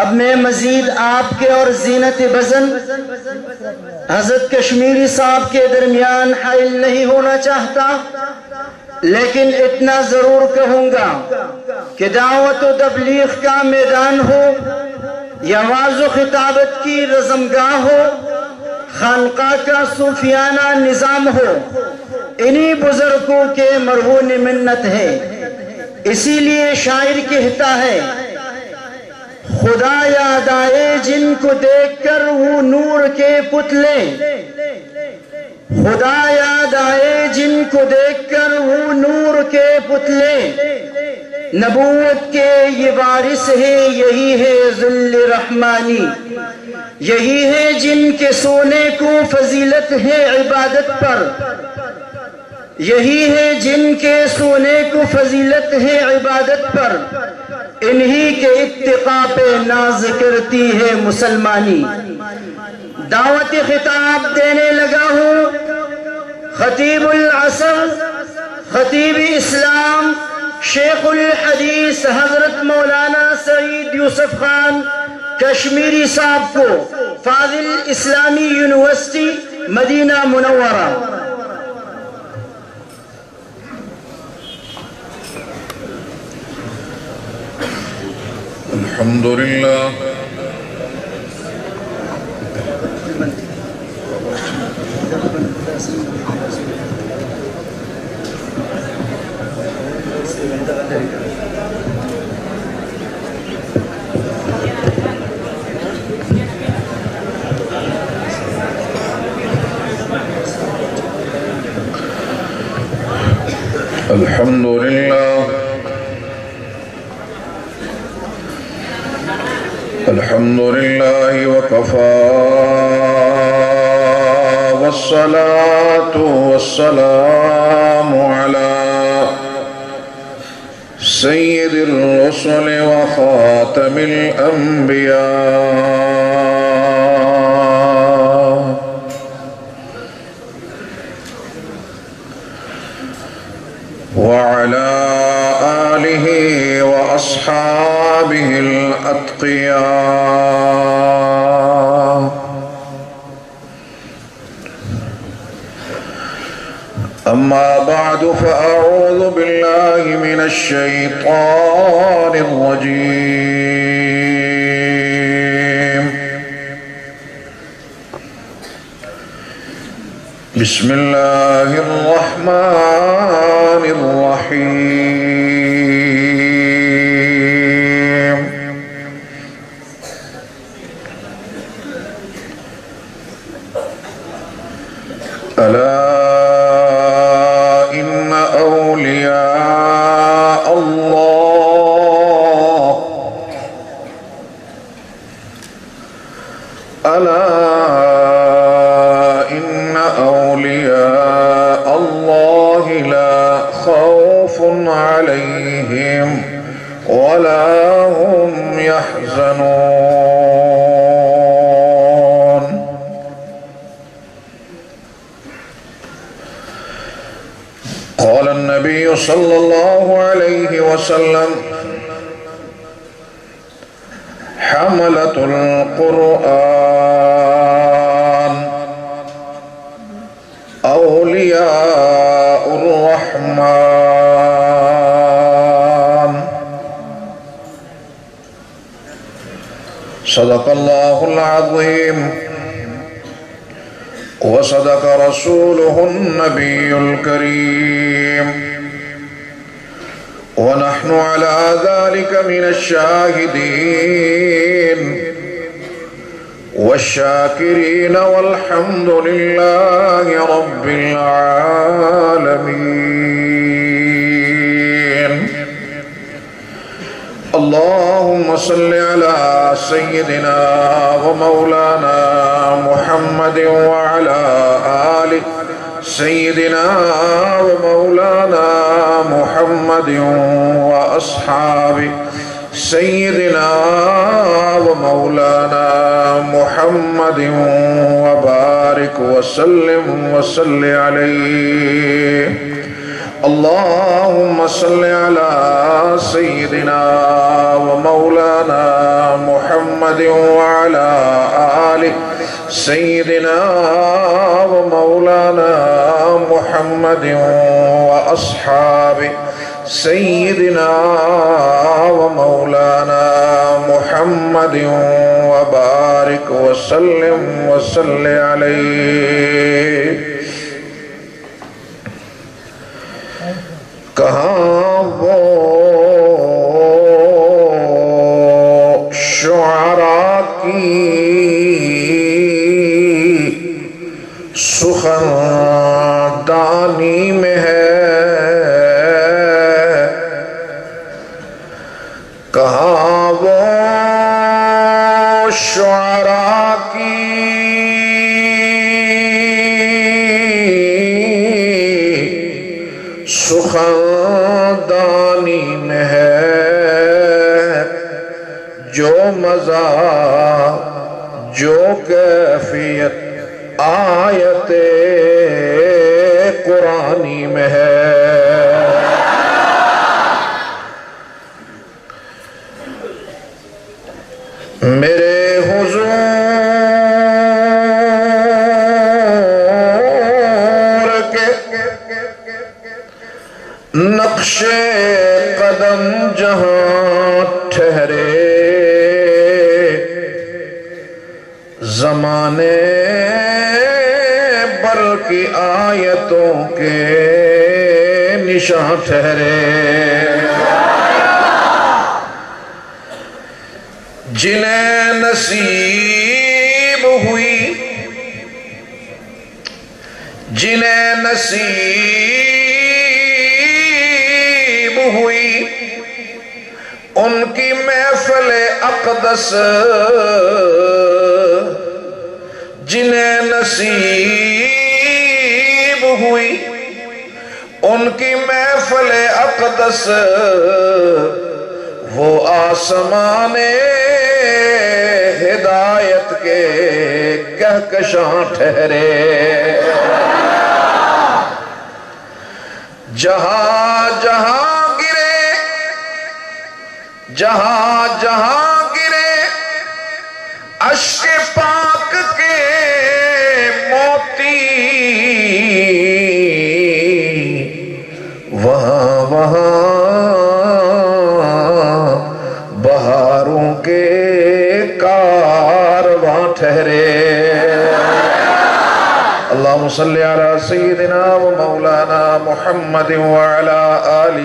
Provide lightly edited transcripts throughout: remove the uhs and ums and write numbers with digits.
اب میں مزید آپ کے اور زینت بزن حضرت کشمیری صاحب کے درمیان حائل نہیں ہونا چاہتا، لیکن اتنا ضرور کہوں گا کہ دعوت و تبلیغ کا میدان ہو یا وعظ و خطابت کی رزمگاہ ہو، خانقاہ کا صوفیانہ نظام ہو، انہی بزرگوں کے مرہون منت ہے۔ اسی لیے شاعر کہتا ہے، خدا یاد آئے جن کو دیکھ کر وہ نور کے پتلے، خدا یاد آئے جن کو دیکھ کر وہ نور کے پتلے، نبوت کے یہ وارث ہے، یہی ہے ذل رحمانی، یہی ہے جن کے سونے کو فضیلت ہے عبادت پر، یہی ہے جن کے سونے کو فضیلت ہے عبادت پر، انہی کے اتقاء پہ ناز کرتی ہے مسلمانی۔ دعوت خطاب دینے لگا ہوں، خطیب العصر، خطیب اسلام، شیخ الحدیث حضرت مولانا سعید یوسف خان کشمیری صاحب کو، فاضل اسلامی یونیورسٹی مدینہ منورہ۔ الحمدللہ الحمد لله وكفى والصلاة والسلام على سيد الرسل وخاتم الأنبياء وعلى آله وأصحابه الأتقياء، أما بعد فأعوذ بالله من الشيطان الرجيم، بسم الله الرحمن الرحيم، ألا إن أولياء الله ألا إن أولياء الله لا خوف عليهم ولا هم يحزنون، قال النبي صلى الله عليه وسلم، حملة القرآن أولياء الرحمن، صدق الله العظيم وصدق رسوله النبي الكريم، ونحن على ذلك من الشاهدين والشاكرين، والحمد لله رب العالمين۔ اللهم صل على سيدنا ومولانا محمد وعلى آل سيدنا ومولانا محمد وأصحاب سيدنا ومولانا محمد، وبارك وسلم وصل عليه اللهم صل على سيدنا ومولانا محمد وعلى آل سيدنا ومولانا محمد وأصحاب سيدنا ومولانا محمد وبارك وسلم وصل عليه. کہاں وہ شعراء کی سخندانی میں ہے، کہاں وہ شعراء کی سخندانی میں ہے، جو مزہ جو کیفیت آیت قرآنی میں ہے. میرے حضور کے نقش قدم جہاں ٹھہرے، زمانے بر کی آیتوں کے نشاں ٹھہرے، جنہیں نصیب ہوئی، جنہیں نصیب ہوئی ان کی محفل اقدس، جنہیں نصیب ہوئی ان کی محفل اقدس، وہ آسمان ہدایت کے کہکشاں ٹھہرے، جہاں جہاں گرے، جہاں جہاں گرے اشک پاک کے موتی، وہاں وہاں بہاروں کے کارواں ٹھہرے. اللہم صلی علی سیدنا و مولانا محمد وعلا آل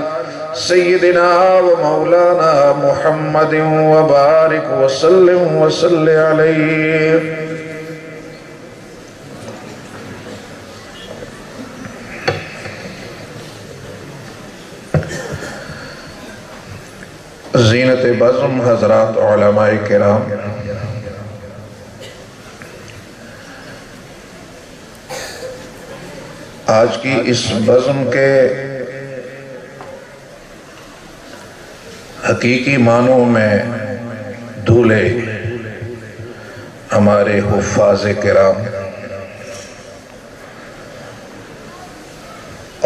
سیدنا و مولانا محمد وبارک وسلم وصل علیہ. زینت بزم حضرات علماء کرام، آج کی اس بزم کے حقیقی معنوں میں دولے ہمارے حفاظ کرام،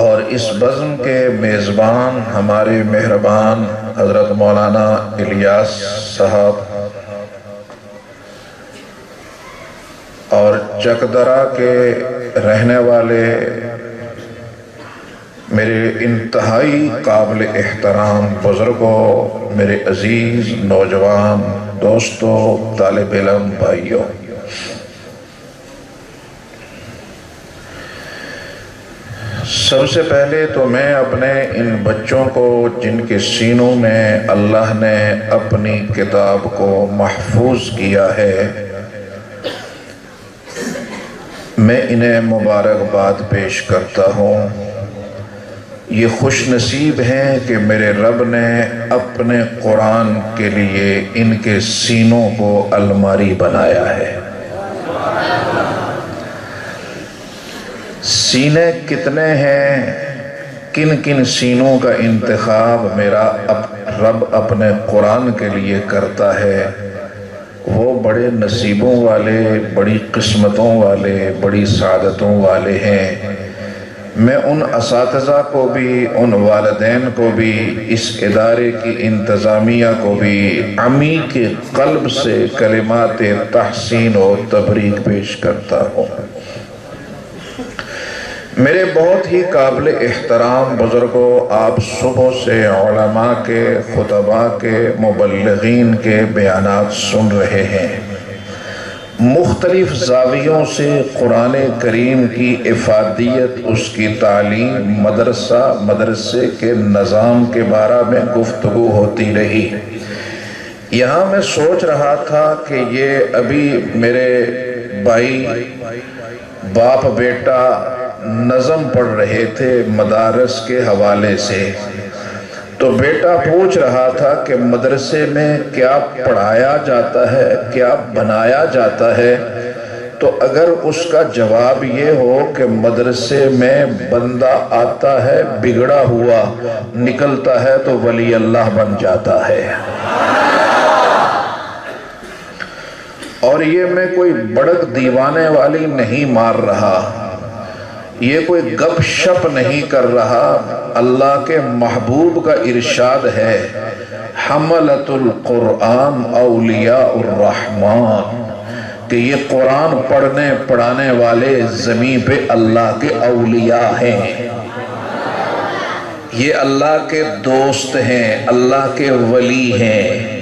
اور اس بزم کے میزبان ہمارے مہربان حضرت مولانا الیاس صاحب، اور چکدرہ کے رہنے والے میرے انتہائی قابل احترام بزرگوں، میرے عزیز نوجوان دوستوں، طالب علم بھائیوں، سب سے پہلے تو میں اپنے ان بچوں کو جن کے سینوں میں اللہ نے اپنی کتاب کو محفوظ کیا ہے، میں انہیں مبارکباد پیش کرتا ہوں. یہ خوش نصیب ہیں کہ میرے رب نے اپنے قرآن کے لیے ان کے سینوں کو الماری بنایا ہے. سینے کتنے ہیں، کن کن سینوں کا انتخاب میرا رب اپنے قرآن کے لیے کرتا ہے، وہ بڑے نصیبوں والے، بڑی قسمتوں والے، بڑی سعادتوں والے ہیں. میں ان اساتذہ کو بھی، ان والدین کو بھی، اس ادارے کی انتظامیہ کو بھی عمیق قلب سے کلمات تحسین و تبریک پیش کرتا ہوں۔ میرے بہت ہی قابل احترام بزرگوں، آپ صبح سے علماء کے، خطباء کے، مبلغین کے بیانات سن رہے ہیں۔ مختلف زاویوں سے قرآن کریم کی افادیت، اس کی تعلیم، مدرسے کے نظام کے بارے میں گفتگو ہوتی رہی۔ یہاں میں سوچ رہا تھا کہ یہ ابھی میرے بھائی باپ بیٹا نظم پڑھ رہے تھے مدارس کے حوالے سے، تو بیٹا پوچھ رہا تھا کہ مدرسے میں کیا پڑھایا جاتا ہے، کیا بنایا جاتا ہے؟ تو اگر اس کا جواب یہ ہو کہ مدرسے میں بندہ آتا ہے بگڑا ہوا نکلتا ہے تو ولی اللہ بن جاتا ہے، اور یہ میں کوئی بڑک دیوانے والی نہیں مار رہا، یہ کوئی گپ شپ نہیں کر رہا، اللہ کے محبوب کا ارشاد ہے، حملۃ القرآن اولیاء الرحمن، کہ یہ قرآن پڑھنے پڑھانے والے زمین پہ اللہ کے اولیاء ہیں، یہ اللہ کے دوست ہیں، اللہ کے ولی ہیں۔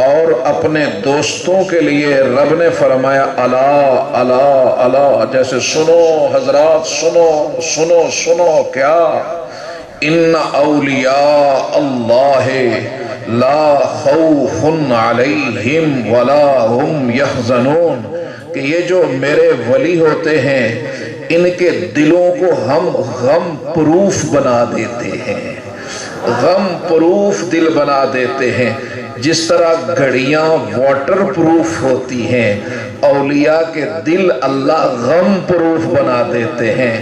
اور اپنے دوستوں کے لیے رب نے فرمایا الا الا الا، جیسے سنو حضرات، سنو سنو سنو، کیا ان اولیاء اللہ لا خوف علیہم ولا هم یحزنون، کہ یہ جو میرے ولی ہوتے ہیں ان کے دلوں کو ہم غم پروف بنا دیتے ہیں، غم پروف دل بنا دیتے ہیں۔ جس طرح گھڑیاں واٹر پروف ہوتی ہیں، اولیاء کے دل اللہ غم پروف بنا دیتے ہیں،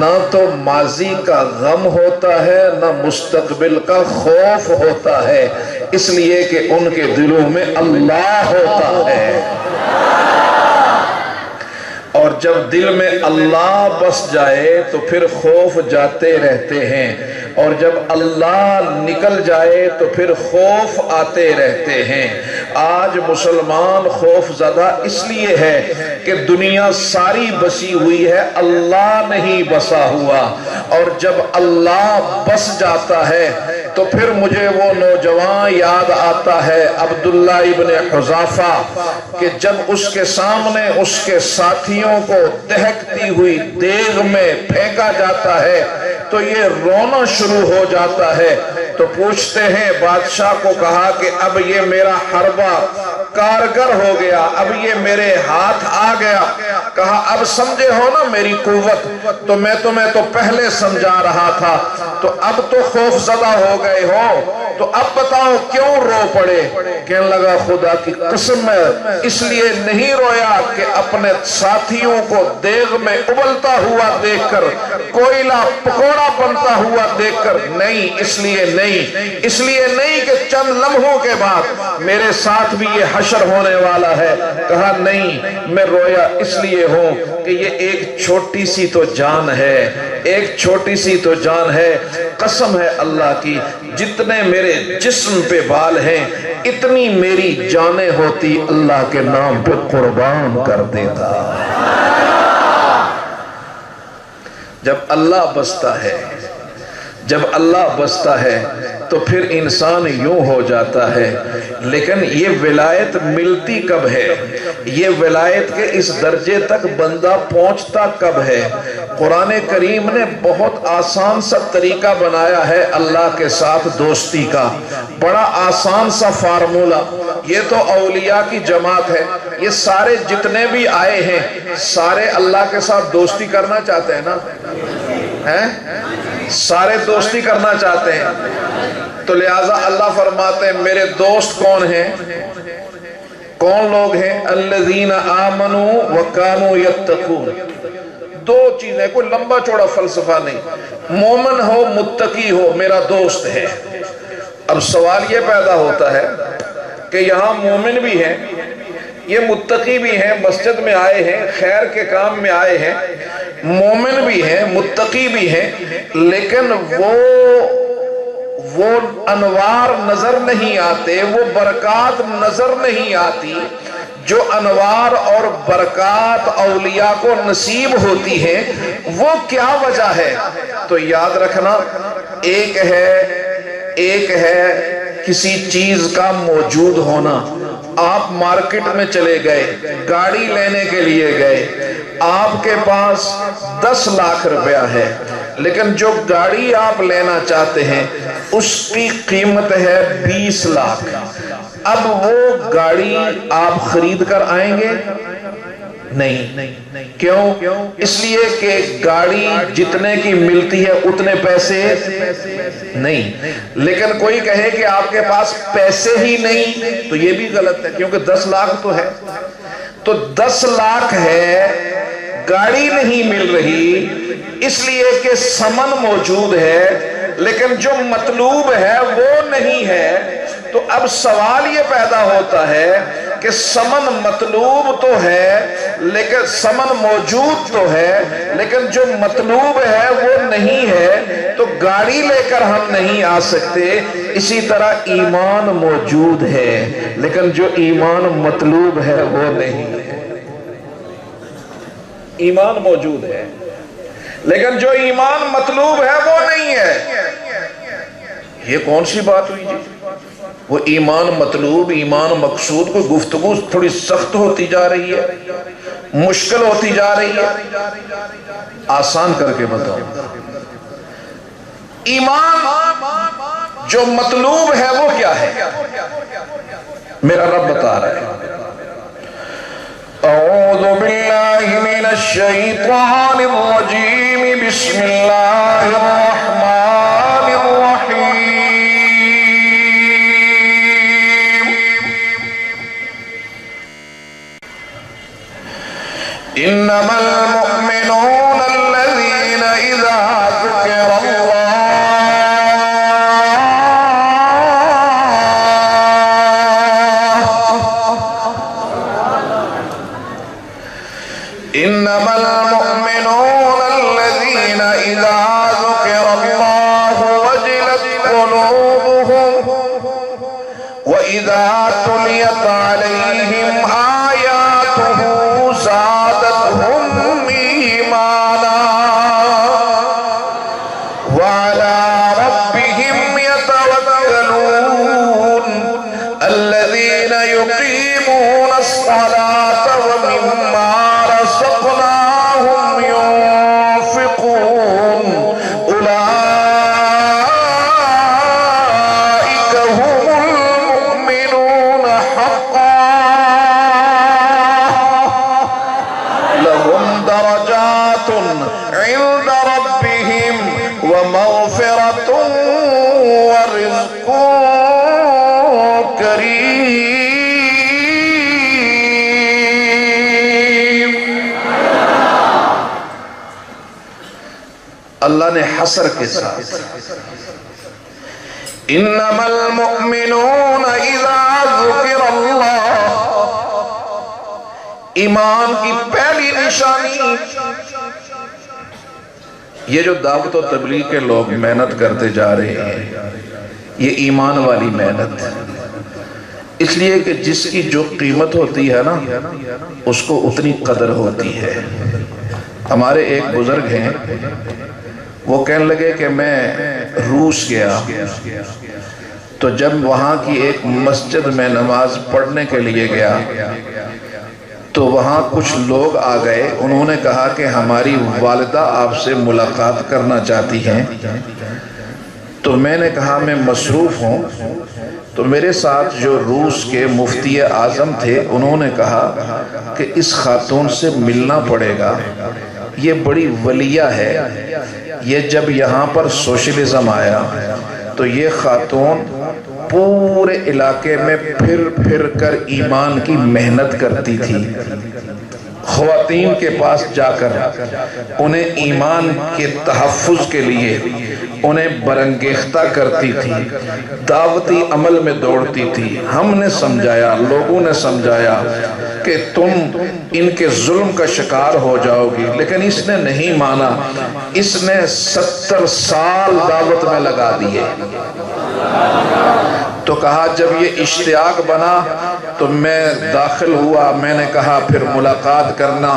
نہ تو ماضی کا غم ہوتا ہے نہ مستقبل کا خوف ہوتا ہے، اس لیے کہ ان کے دلوں میں اللہ ہوتا ہے۔ اور جب دل میں اللہ بس جائے تو پھر خوف جاتے رہتے ہیں، اور جب اللہ نکل جائے تو پھر خوف آتے رہتے ہیں۔ آج مسلمان خوف زدہ اس لیے ہے کہ دنیا ساری بسی ہوئی ہے، اللہ نہیں بسا ہوا، اور جب اللہ بس جاتا ہے تو پھر مجھے وہ نوجوان یاد آتا ہے عبداللہ ابن حذافہ، کہ جب اس کے سامنے اس کے ساتھیوں کو دہکتی ہوئی دیگ میں پھینکا جاتا ہے تو یہ رونا شروع ہو جاتا ہے، تو پوچھتے ہیں بادشاہ کو کہا کہ اب یہ میرا حربہ کارگر ہو گیا، اب یہ میرے ہاتھ آ گیا، کہا اب سمجھے ہو نا میری قوت، تو میں تمہیں تو پہلے سمجھا رہا تھا، تو اب تو خوف زدہ ہو گئے ہو، تو اب بتاؤ کیوں رو پڑے؟ کہنے لگا خدا کی قسم ہے اس لیے نہیں رویا کہ اپنے ساتھیوں کو دیگ میں ابلتا ہوا دیکھ کر، کوئلہ پکوڑا بنتا ہوا دیکھ کر نہیں، اس لیے نہیں کہ چند لمحوں کے بعد میرے ساتھ بھی یہ حشر ہونے والا ہے۔ کہا نہیں، میں رویا اس لیے ہوں کہ یہ ایک چھوٹی سی تو جان ہے، ایک چھوٹی سی تو جان ہے، قسم ہے اللہ کی جتنے میرے جسم پہ بال ہیں اتنی میری جانیں ہوتی اللہ کے نام پہ قربان کر دیتا۔ جب اللہ بستا ہے تو پھر انسان یوں ہو جاتا ہے، لیکن یہ ولایت ملتی کب ہے؟ یہ ولایت کے اس درجے تک بندہ پہنچتا کب ہے؟ قرآن کریم نے بہت آسان سا طریقہ بنایا ہے اللہ کے ساتھ دوستی کا، بڑا آسان سا فارمولا۔ یہ تو اولیاء کی جماعت ہے، یہ سارے جتنے بھی آئے ہیں سارے اللہ کے ساتھ دوستی کرنا چاہتے ہیں نا، سارے دوستی کرنا چاہتے ہیں، تو لہٰذا اللہ فرماتے ہیں میرے دوست کون ہیں؟ کون لوگ ہیں؟ الذین آمنوا وکانوا یتقون۔ دو چیزیں، کوئی لمبا چوڑا فلسفہ نہیں، مومن ہو متقی ہو میرا دوست ہے۔ اب سوال یہ پیدا ہوتا ہے کہ یہاں مومن بھی ہیں یہ متقی بھی ہیں، مسجد میں آئے ہیں، خیر کے کام میں آئے ہیں، مومن بھی ہیں، متقی بھی ہیں، لیکن وہ انوار نظر نہیں آتے، وہ برکات نظر نہیں آتی جو انوار اور برکات اولیاء کو نصیب ہوتی ہیں۔ وہ کیا وجہ ہے؟ تو یاد رکھنا، ایک ہے کسی چیز کا موجود ہونا۔ آپ مارکیٹ میں چلے گئے، گاڑی لینے کے لیے گئے، آپ کے پاس 10 لاکھ روپیہ ہے، لیکن جو گاڑی آپ لینا چاہتے ہیں اس کی قیمت ہے 20 لاکھ۔ اب وہ گاڑی آپ خرید کر آئیں گے؟ نہیں۔ کیوں؟ اس لیے کہ گاڑی جتنے کی ملتی ہے اتنے پیسے نہیں۔ لیکن کوئی کہے کہ آپ کے پاس پیسے ہی نہیں، تو یہ بھی غلط ہے، کیونکہ 10 لاکھ تو ہے۔ تو 10 لاکھ ہے، گاڑی نہیں مل رہی، اس لیے کہ ثمن موجود ہے لیکن جو مطلوب ہے وہ نہیں ہے۔ تو اب سوال یہ پیدا ہوتا ہے کہ ثمن مطلوب تو ہے، لیکن ثمن موجود تو ہے لیکن جو مطلوب ہے وہ نہیں ہے، تو گاڑی لے کر ہم نہیں آ سکتے۔ اسی طرح ایمان موجود ہے لیکن جو ایمان مطلوب ہے وہ نہیں ہے۔ ایمان موجود ہے لیکن جو ایمان مطلوب ہے وہ نہیں ہے۔ یہ کون سی بات ہوئی جی؟ وہ ایمان مطلوب، ایمان مقصود، کوئی گفتگو تھوڑی سخت ہوتی جا رہی ہے، مشکل ہوتی جا رہی ہے۔ آسان کر کے بتاؤ، ایمان جو مطلوب ہے وہ کیا ہے؟ میرا رب بتا رہا ہے، اعوذ باللہ من الشیطان الرجیم، بسم اللہ الرحمن الرحیم، انما المؤمنون الذین اذا ذکر اللہ انما المؤمنون الذين اذا ذكر الله وجلت قلوبهم واذا تليت عليهم آياته زادتهم ايمانا وعلى ربهم يتوكلون الذين يقيمون الصلاة ومما رزقناهم ينفقون أولئك هم المؤمنون حقا لهم درجات عند ربهم ومغفرة ورزق كريم۔ اللہ نے حصر کے ساتھ انما المؤمنون اذا ذکر اللہ، ایمان کی پہلی نشانی، یہ جو دعوت و تبلیغ کے لوگ محنت کرتے جا رہے ہیں یہ ایمان والی محنت، اس لیے کہ جس کی جو قیمت ہوتی ہے نا اس کو اتنی قدر ہوتی ہے۔ ہمارے ایک بزرگ ہیں، وہ کہنے لگے کہ میں روس گیا تو جب وہاں کی ایک مسجد میں نماز پڑھنے کے لیے گیا تو وہاں کچھ لوگ آ گئے، انہوں نے کہا کہ ہماری والدہ آپ سے ملاقات کرنا چاہتی ہیں۔ تو میں نے کہا میں مصروف ہوں، تو میرے ساتھ جو روس کے مفتی اعظم تھے انہوں نے کہا کہ اس خاتون سے ملنا پڑے گا، یہ بڑی ولیہ ہے، یہ جب یہاں پر سوشلزم آیا تو یہ خاتون پورے علاقے میں پھر کر ایمان کی محنت کرتی تھی، خواتین کے پاس جا کر انہیں ایمان کے تحفظ کے لیے انہیں برانگیختہ کرتی تھی، دعوتی عمل میں دوڑتی تھی۔ ہم نے سمجھایا، لوگوں نے سمجھایا کہ تم ان کے ظلم کا شکار ہو جاؤ گی، لیکن اس نے نہیں مانا، اس نے 70 سال دعوت میں لگا دیے۔ تو کہا جب یہ اشتیاق بنا تو میں داخل ہوا، میں نے کہا پھر ملاقات کرنا،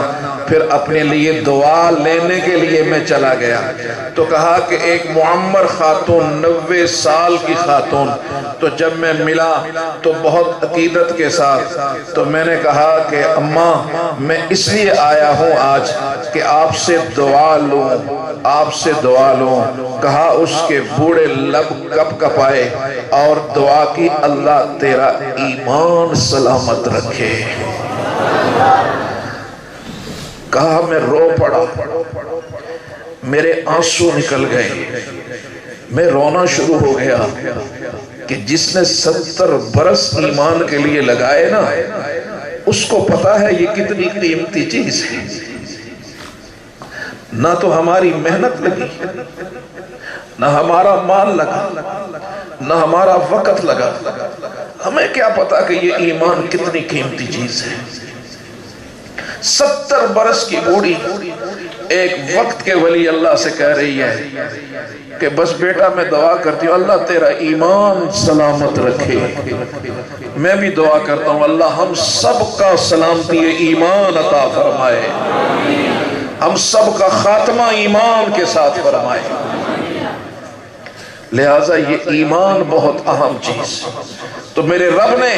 پھر اپنے لیے دعا لینے کے لیے میں چلا گیا۔ تو کہا کہ ایک معمر خاتون، 90 سال کی خاتون، تو جب میں ملا تو بہت عقیدت کے ساتھ، تو میں نے کہا کہ اماں میں اس لیے آیا ہوں آج کہ آپ سے دعا لوں، آپ سے دعا لوں۔ کہا اس کے بوڑھے لب کپ کپائے اور دعا کی، اللہ تیرا ایمان سلامت رکھے۔ کہا میں رو پڑا، میرے آنسو نکل گئے، میں رونا شروع ہو گیا کہ جس نے 70 برس ایمان کے لیے لگائے نا، اس کو پتا ہے یہ کتنی قیمتی چیز ہے۔ نہ تو ہماری محنت لگی، نہ ہمارا مال لگا، نہ ہمارا وقت لگا، ہمیں کیا پتا کہ یہ ایمان کتنی قیمتی چیز ہے۔ 70 برس کی بوڑھی ایک وقت کے ولی اللہ سے کہہ رہی ہے کہ بس بیٹا میں دعا کرتی ہوں اللہ تیرا ایمان سلامت رکھے۔ میں بھی دعا کرتا ہوں اللہ ہم سب کا سلامتی ایمان عطا فرمائے، ہم سب کا خاتمہ ایمان کے ساتھ فرمائے۔ لہٰذا یہ ایمان بہت اہم چیز، تو میرے رب نے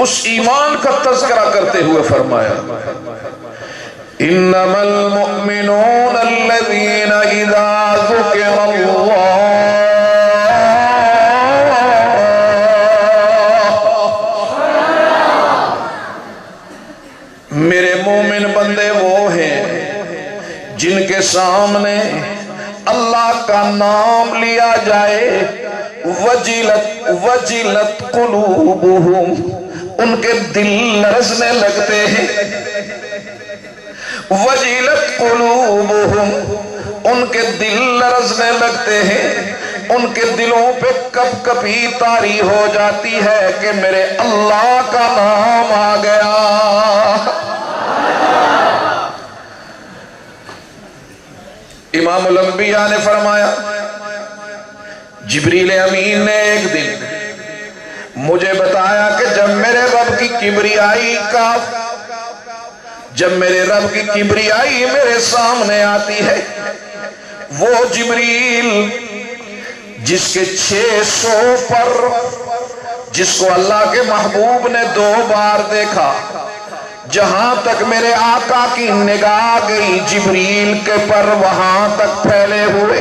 اس ایمان کا تذکرہ کرتے ہوئے فرمایا انما المؤمنون الذين اذا ذكر اللہ، میرے مومن بندے وہ ہیں جن کے سامنے اللہ کا نام لیا جائے، وجلت قلوبہم، ان کے دل لرزنے لگتے ہیں، وجلت قلوبہم، ان کے دل لرزنے لگتے ہیں، ان کے دلوں پہ کپ کپی طاری ہو جاتی ہے کہ میرے اللہ کا نام آ گیا۔ امام الانبیاء نے فرمایا جبریل امین نے ایک دن مجھے بتایا کہ جب میرے رب کی کبریائی میرے سامنے آتی ہے، وہ جبریل جس کے 600 پر، جس کو اللہ کے محبوب نے 2 بار دیکھا، جہاں تک میرے آقا کی نگاہ گئی جبریل کے پر وہاں تک پھیلے ہوئے۔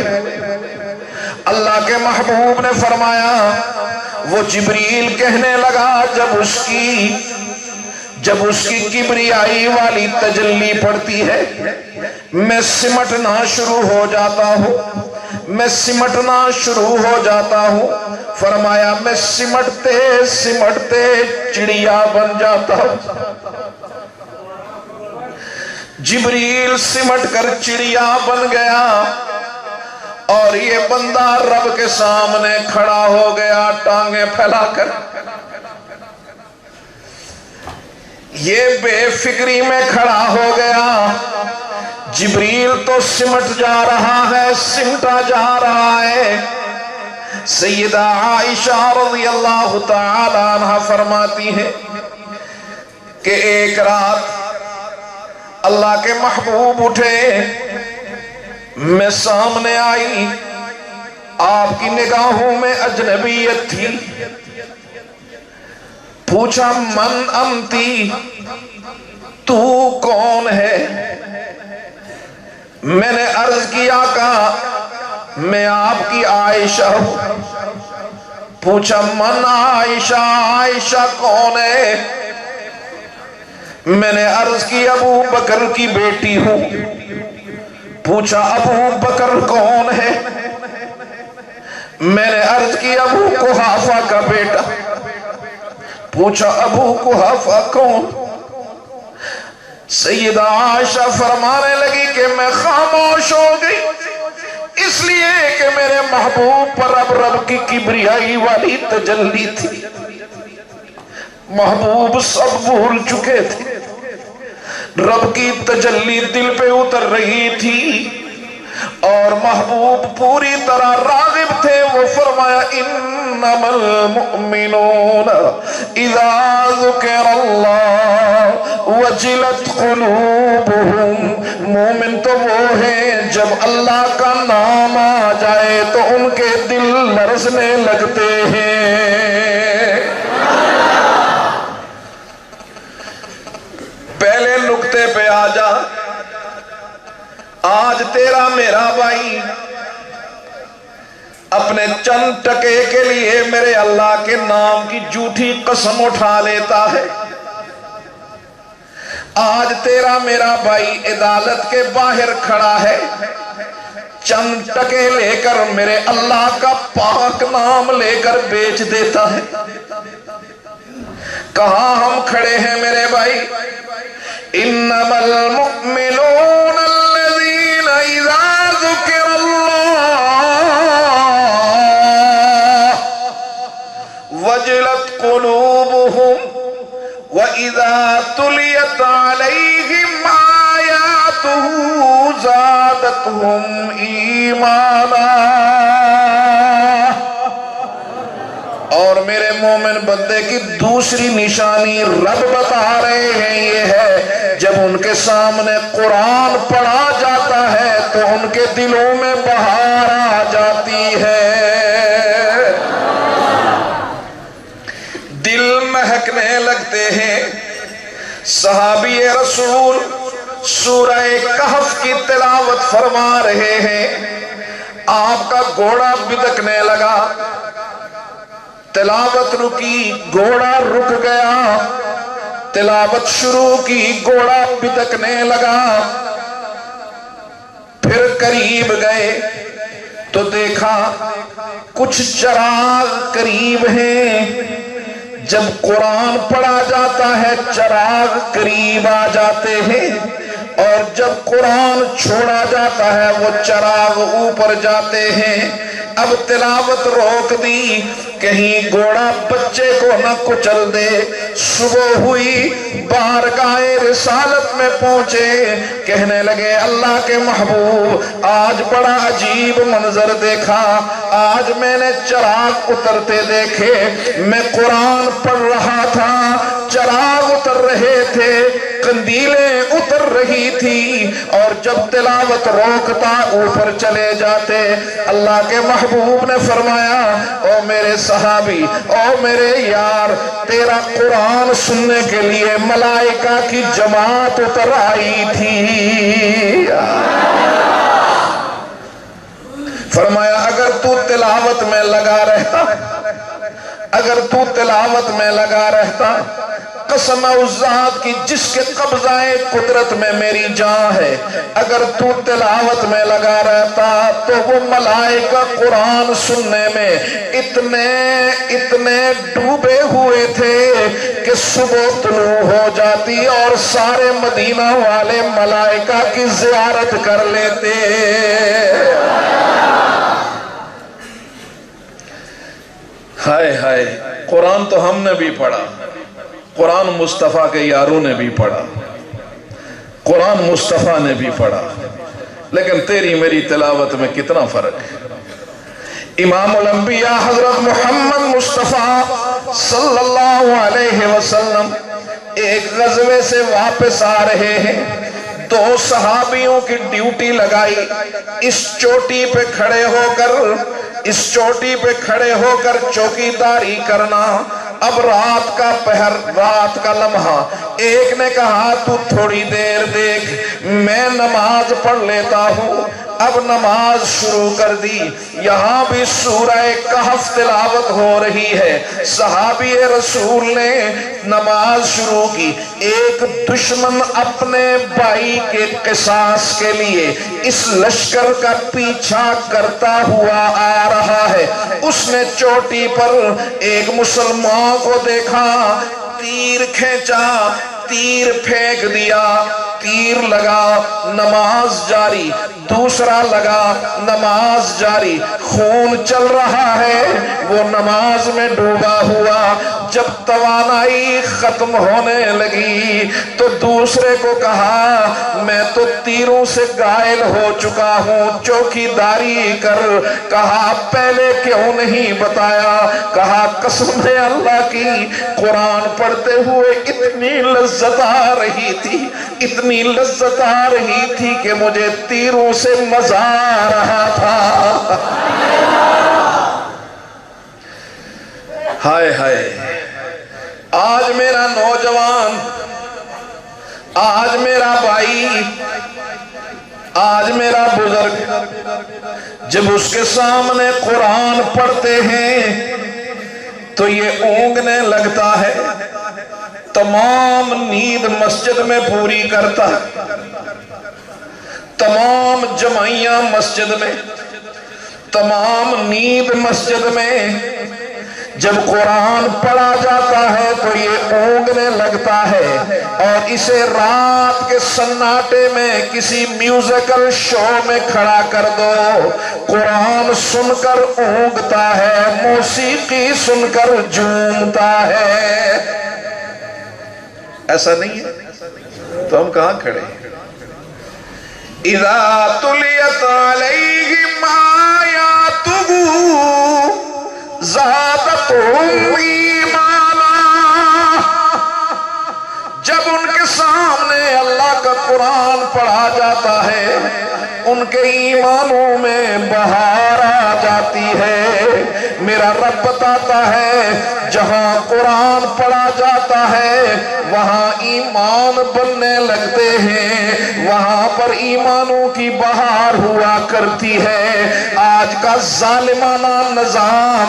اللہ کے محبوب نے فرمایا وہ جبریل کہنے لگا جب اس کی کبریائی والی تجلی پڑتی ہے میں سمٹنا شروع ہو جاتا ہوں، فرمایا میں سمٹتے سمٹتے چڑیا بن جاتا ہوں۔ جبریل سمٹ کر چڑیا بن گیا اور یہ بندہ رب کے سامنے کھڑا ہو گیا ٹانگیں پھیلا کر۔ یہ بے فکری میں کھڑا ہو گیا، جبریل تو سمٹ جا رہا ہے، سمٹا جا رہا ہے۔ سیدہ عائشہ رضی اللہ تعالی عنہ فرماتی ہے کہ ایک رات اللہ کے محبوب اٹھے، میں سامنے آئی، آپ کی نگاہوں میں اجنبیت تھی، پوچھا من انتی، تو کون ہے؟ میں نے عرض کیا کہ میں آپ کی عائشہ ہوں۔ پوچھا من عائشہ، عائشہ کون ہے؟ میں نے عرض کی ابو بکر کی بیٹی ہوں۔ پوچھا ابو بکر کون ہے؟ میں نے عرض کی ابو قحافہ کا بیٹا۔ پوچھا ابو قحافہ کون؟ سیدہ عائشہ فرمانے لگی کہ میں خاموش ہو گئی، اس لیے کہ میرے محبوب پر اب رب کی کبریائی والی تجلی تھی۔ محبوب سب بھول چکے تھے، رب کی تجلی دل پہ اتر رہی تھی اور محبوب پوری طرح راغب تھے۔ وہ فرمایا انما المؤمنون اذا ذکر اللہ وجلت قلوبہم، مومن تو وہ ہیں جب اللہ کا نام آ جائے تو ان کے دل لرزنے لگتے ہیں۔ پہلے نقطے پہ آ جا، آج تیرا میرا بھائی اپنے چند ٹکے کے لیے میرے اللہ کے نام کی جھوٹی قسم اٹھا لیتا ہے۔ آج تیرا میرا بھائی عدالت کے باہر کھڑا ہے، چند ٹکے لے کر میرے اللہ کا پاک نام لے کر بیچ دیتا ہے۔ کہاں ہم کھڑے ہیں میرے بھائی؟ انما المؤمنون الذین اذا ذکر اللہ وجلت قلوبہم وَإِذَا تُلِيَتْ عَلَيْهِمْ آيَاتُهُ زَادَتْهُمْ ایمانا۔ اور میرے مومن بندے کی دوسری نشانی رب بتا رہے ہیں، یہ ہے جب ان کے سامنے قرآن پڑھا جاتا ہے تو ان کے دلوں میں بہار آ جاتی ہے، دل مہکنے لگتے ہیں۔ صحابی رسول سورہ کہف کی تلاوت فرما رہے ہیں، آپ کا گھوڑا بدکنے لگا، تلاوت رکی، گھوڑا رک گیا، تلاوت شروع کی، گھوڑا بدکنے لگا، پھر قریب گئے تو دیکھا کچھ چراغ قریب ہیں۔ جب قرآن پڑھا جاتا ہے چراغ قریب آ جاتے ہیں، اور جب قرآن چھوڑا جاتا ہے وہ چراغ اوپر جاتے ہیں۔ اب تلاوت روک دی، کہیں گھوڑا بچے کو نہ کچل دے۔ صبح ہوئی، بارگاہ رسالت میں پہنچے، کہنے لگے اللہ کے محبوب آج بڑا عجیب منظر دیکھا، آج میں نے چراغ اترتے دیکھے، میں قرآن پڑھ رہا تھا، چراغ اتر رہے تھے، قندیلیں اتر رہی تھی، اور جب تلاوت روکتا اوپر چلے جاتے۔ اللہ کے محبوب نے فرمایا او میرے صحابی، او میرے یار، تیرا قرآن سننے کے لیے ملائکہ کی جماعت اتر آئی تھی۔ فرمایا اگر تو تلاوت میں لگا رہتا، اگر تو تلاوت میں لگا رہتا، قسم اس ذات کی جس کے قبضہ قدرت میں میری جان ہے، اگر تو تلاوت میں لگا رہتا تو وہ ملائکہ قرآن سننے میں اتنے ڈوبے ہوئے تھے کہ صبح طلوع ہو جاتی اور سارے مدینہ والے ملائکہ کی زیارت کر لیتے۔ ہائے ہائے، قرآن تو ہم نے بھی پڑھا، قرآن مصطفیٰ کے یاروں نے بھی پڑھا، قرآن مصطفیٰ نے بھی پڑھا، لیکن تیری میری تلاوت میں کتنا فرق ہے۔ امام الانبیاء حضرت محمد مصطفیٰ صلی اللہ علیہ وسلم ایک غزوے سے واپس آ رہے ہیں، دو صحابیوں کی ڈیوٹی لگائی، اس چوٹی پہ کھڑے ہو کر چوکیداری کرنا۔ اب رات کا پہر، رات کا لمحہ، ایک نے کہا تو تھوڑی دیر دیکھ میں نماز پڑھ لیتا ہوں۔ اب نماز شروع کر دی، یہاں بھی سورہ کہف تلاوت ہو رہی ہے۔ صحابی رسول نے نماز شروع کی، ایک دشمن اپنے بھائی کے قصاص کے لیے اس لشکر کا پیچھا کرتا ہوا آ رہا ہے۔ اس نے چوٹی پر ایک مسلمان کو دیکھا، تیر کھینچا، تیر پھینک دیا، تیر لگا نماز جاری، دوسرا لگا نماز جاری، خون چل رہا ہے وہ نماز میں ڈوبا ہوا۔ جب توانائی ختم ہونے لگی تو دوسرے کو کہا میں تو تیروں سے گائل ہو چکا ہوں، چوکی داری کر۔ کہا پہلے کیوں نہیں بتایا؟ کہا قسم ہے اللہ کی، قرآن پڑھتے ہوئے اتنی لذت آ رہی تھی، اتنی لذت آ رہی تھی کہ مجھے تیروں سے مزہ آ رہا تھا۔ ہائے ہائے، آج میرا نوجوان، آج میرا بھائی، آج میرا بزرگ جب اس کے سامنے قرآن پڑھتے ہیں تو یہ اونگنے لگتا ہے، تمام نیند مسجد میں پوری کرتا، تمام جمعیاں مسجد میں، تمام نیند مسجد میں۔ جب قرآن پڑھا جاتا ہے تو یہ اونگنے لگتا ہے، اور اسے رات کے سناٹے میں کسی میوزیکل شو میں کھڑا کر دو، قرآن سن کر اونگتا ہے، موسیقی سن کر جھومتا ہے۔ ایسا نہیں ہے تو ہم کہاں کھڑے ہیں؟ اِذَا تُلِيَتْ عَلَيْهِمْ آيَاتُهُ زَادَتْهُمْ ایمانا۔ جب ان کے سامنے اللہ کا قرآن پڑھا جاتا ہے ان کے ایمانوں میں بہار آ جاتی ہے۔ میرا رب بتاتا ہے جہاں قرآن پڑھا جاتا ہے وہاں ایمان بننے لگتے ہیں، وہاں پر ایمانوں کی بہار ہوا کرتی ہے۔ آج کا ظالمانہ نظام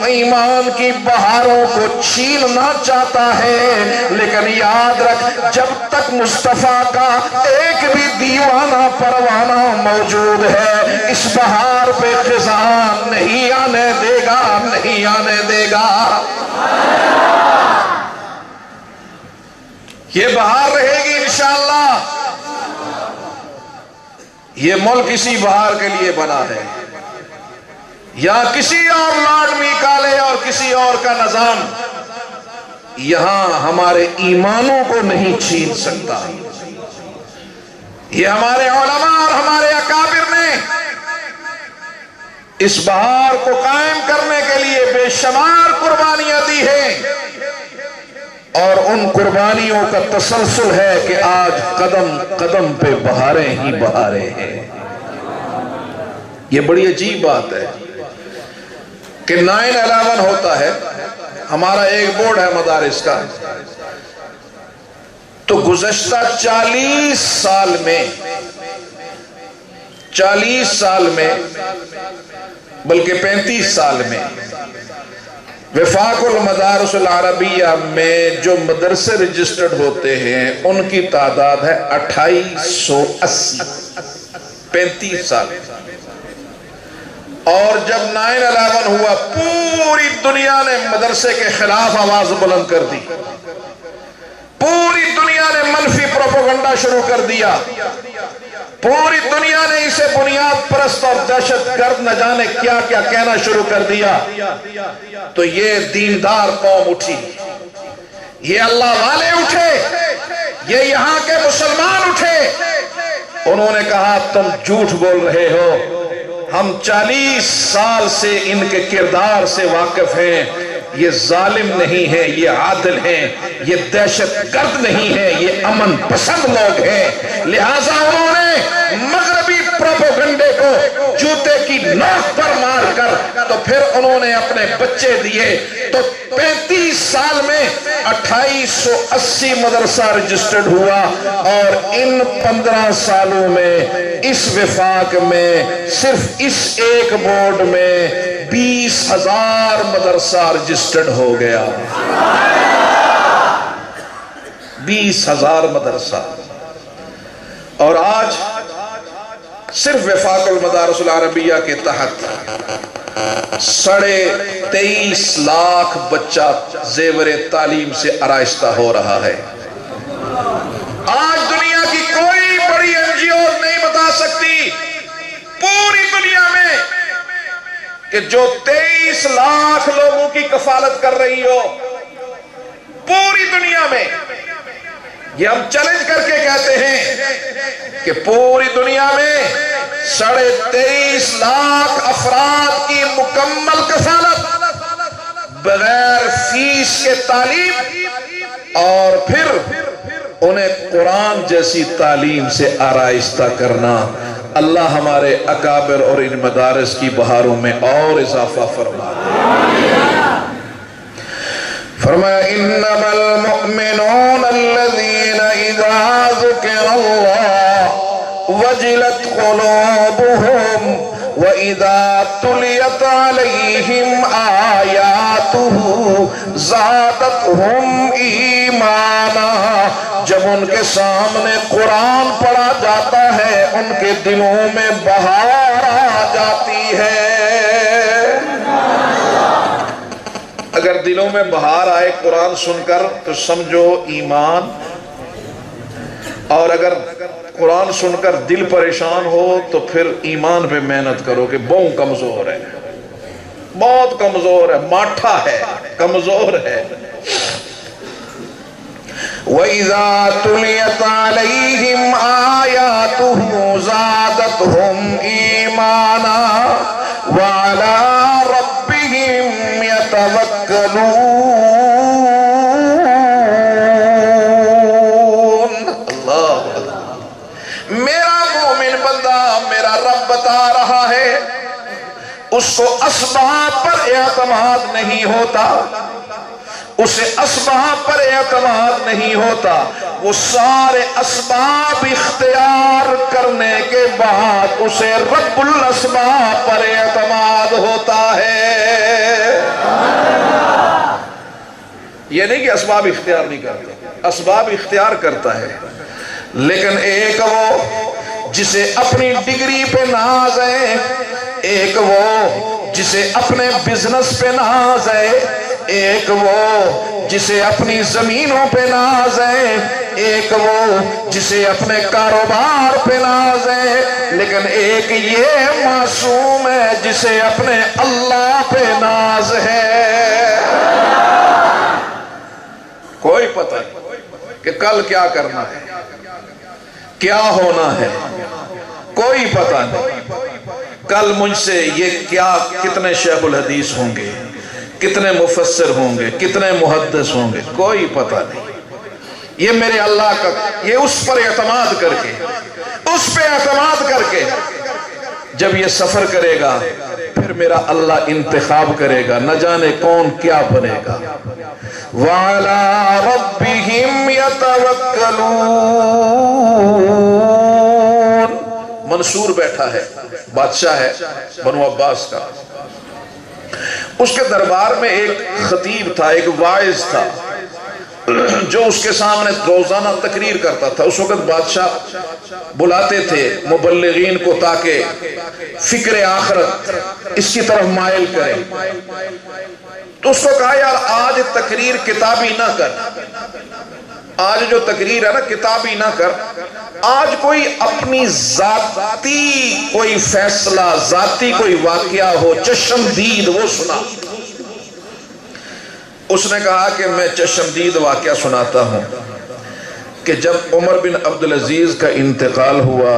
ایمان کی بہاروں کو چھیننا چاہتا ہے، لیکن یاد رکھ جب تک مصطفیٰ کا ایک بھی دیوانہ پروانہ موجود ہے اس بہار پہ خزان نہیں آنے دے گا، نہیں آنے دے گا۔ یہ بہار رہے گی انشاءاللہ۔ یہ ملک اسی بہار کے لیے بنا ہے، یا کسی اور لارڈ میکالے اور کسی اور کا نظام یہاں ہمارے ایمانوں کو نہیں چھین سکتا۔ یہ ہمارے علماء اور ہمارے اکابر نے اس بہار کو قائم کرنے کے لیے بے شمار قربانیاں دی ہیں، اور ان قربانیوں کا تسلسل ہے کہ آج قدم قدم پہ بہاریں ہی بہاریں ہیں۔ یہ بڑی عجیب بات ہے کہ 9/11 ہوتا ہے، ہمارا ایک بورڈ ہے مدارس کا، تو گزشتہ 40 سال میں بلکہ 35 سال میں وفاق المدارس العربیہ میں جو مدرسے رجسٹرڈ ہوتے ہیں ان کی تعداد ہے 2880، 35 سال۔ اور جب 9/11 ہوا پوری دنیا نے مدرسے کے خلاف آواز بلند کر دی، پوری دنیا نے منفی پروپیگنڈا شروع کر دیا، پوری دنیا نے اسے بنیاد پرست اور دہشت گرد نہ جانے کیا کیا کہنا شروع کر دیا۔ تو یہ دیندار قوم اٹھی، یہ اللہ والے اٹھے، یہ یہاں کے مسلمان اٹھے، انہوں نے کہا تم جھوٹ بول رہے ہو، ہم 40 سال سے ان کے کردار سے واقف ہیں، یہ ظالم نہیں ہے، یہ عادل ہیں، یہ دہشت گرد نہیں ہے، یہ امن پسند لوگ ہیں۔ لہٰذا انہوں نے مغربی پروپیگنڈے کو جوتے کی نوک پر مار کر تو پھر انہوں نے اپنے بچے دیے، تو 35 سال میں 2880 مدرسہ رجسٹرڈ ہوا، اور ان 15 سالوں میں اس وفاق میں صرف اس ایک بورڈ میں 20,000 مدرسہ رجسٹرڈ ہو گیا۔ 20,000 مدرسہ، اور آج صرف وفاق المدارس العربیہ کے تحت 23.5 لاکھ بچہ زیور تعلیم سے آراستہ ہو رہا ہے۔ آج دنیا کی کہ جو 23 لاکھ لوگوں کی کفالت کر رہی ہو پوری دنیا میں. یہ ہم چیلنج کر کے کہتے ہیں کہ پوری دنیا میں 23.5 لاکھ افراد کی مکمل کفالت بغیر فیس کے تعلیم اور پھر انہیں قرآن جیسی تعلیم سے آرائستہ کرنا. اللہ ہمارے اکابر اور ان مدارس کی بہاروں میں اور اضافہ فرما. فرمایا انما المؤمنون الذين اذا ذكر الله وجلت قلوبهم واذا تليت عليهم آياته زادتهم ایمانا. جب ان کے سامنے قرآن پڑھا جاتا ہے ان کے دلوں میں بہار آ جاتی ہے. اگر دلوں میں بہار آئے قرآن سن کر تو سمجھو ایمان. اور اگر قرآن سن کر دل پریشان ہو تو پھر ایمان پہ محنت کرو کہ بہت کمزور ہے, بہت کمزور ہے, ماٹھا ہے, کمزور ہے. وَإِذَا تُلِيَتْ عَلَيْهِمْ آيَاتُهُ زَادَتْهُمْ إِيمَانًا وَعَلَىٰ رَبِّهِمْ يَتَوَكَّلُونَ. اللہ میرا مومن بندہ میرا رب بتا رہا ہے اس کو اسباب پر اعتماد نہیں ہوتا, اسے اسباب پر اعتماد نہیں ہوتا, وہ سارے اسباب اختیار کرنے کے بعد اسے رب الاسباب پر اعتماد ہوتا ہے. یہ نہیں کہ اسباب اختیار نہیں کرتا, اسباب اختیار کرتا ہے, لیکن ایک وہ جسے اپنی ڈگری پہ ناز ہے, ایک وہ جسے اپنے بزنس پہ ناز ہے, ایک وہ جسے اپنی زمینوں پہ ناز ہے, ایک وہ جسے اپنے کاروبار پہ ناز ہے, لیکن ایک یہ معصوم ہے جسے اپنے اللہ پہ ناز ہے. کوئی پتہ نہیں کہ کل کیا کرنا ہے, کیا ہونا ہے, کوئی پتہ نہیں. کل مجھ سے یہ کیا کتنے شیخ الحدیث ہوں گے, کتنے مفسر ہوں گے, کتنے محدث ہوں گے, کوئی پتہ نہیں. یہ میرے اللہ کا, یہ اس پر اعتماد کر کے, اس پہ اعتماد کر کے جب یہ سفر کرے گا پھر میرا اللہ انتخاب کرے گا, نہ جانے کون کیا بنے گا. وَعَلَىٰ رَبِّهِمْ يَتَوَكَّلُونَ. منصور بیٹھا ہے, بادشاہ ہے بنو عباس کا, اس کے دربار میں ایک خطیب تھا, ایک واعظ تھا جو اس کے سامنے روزانہ تقریر کرتا تھا. اس وقت بادشاہ بلاتے تھے مبلغین کو تاکہ فکر آخرت اس کی طرف مائل کریں. تو اس کو کہا یار آج تقریر کتابی نہ کر, آج جو تقریر ہے نا کتابی نہ کر, آج کوئی اپنی ذاتی کوئی فیصلہ, ذاتی کوئی واقعہ ہو چشمدید وہ سنا. اس نے کہا کہ میں چشمدید واقعہ سناتا ہوں کہ جب عمر بن عبدالعزیز کا انتقال ہوا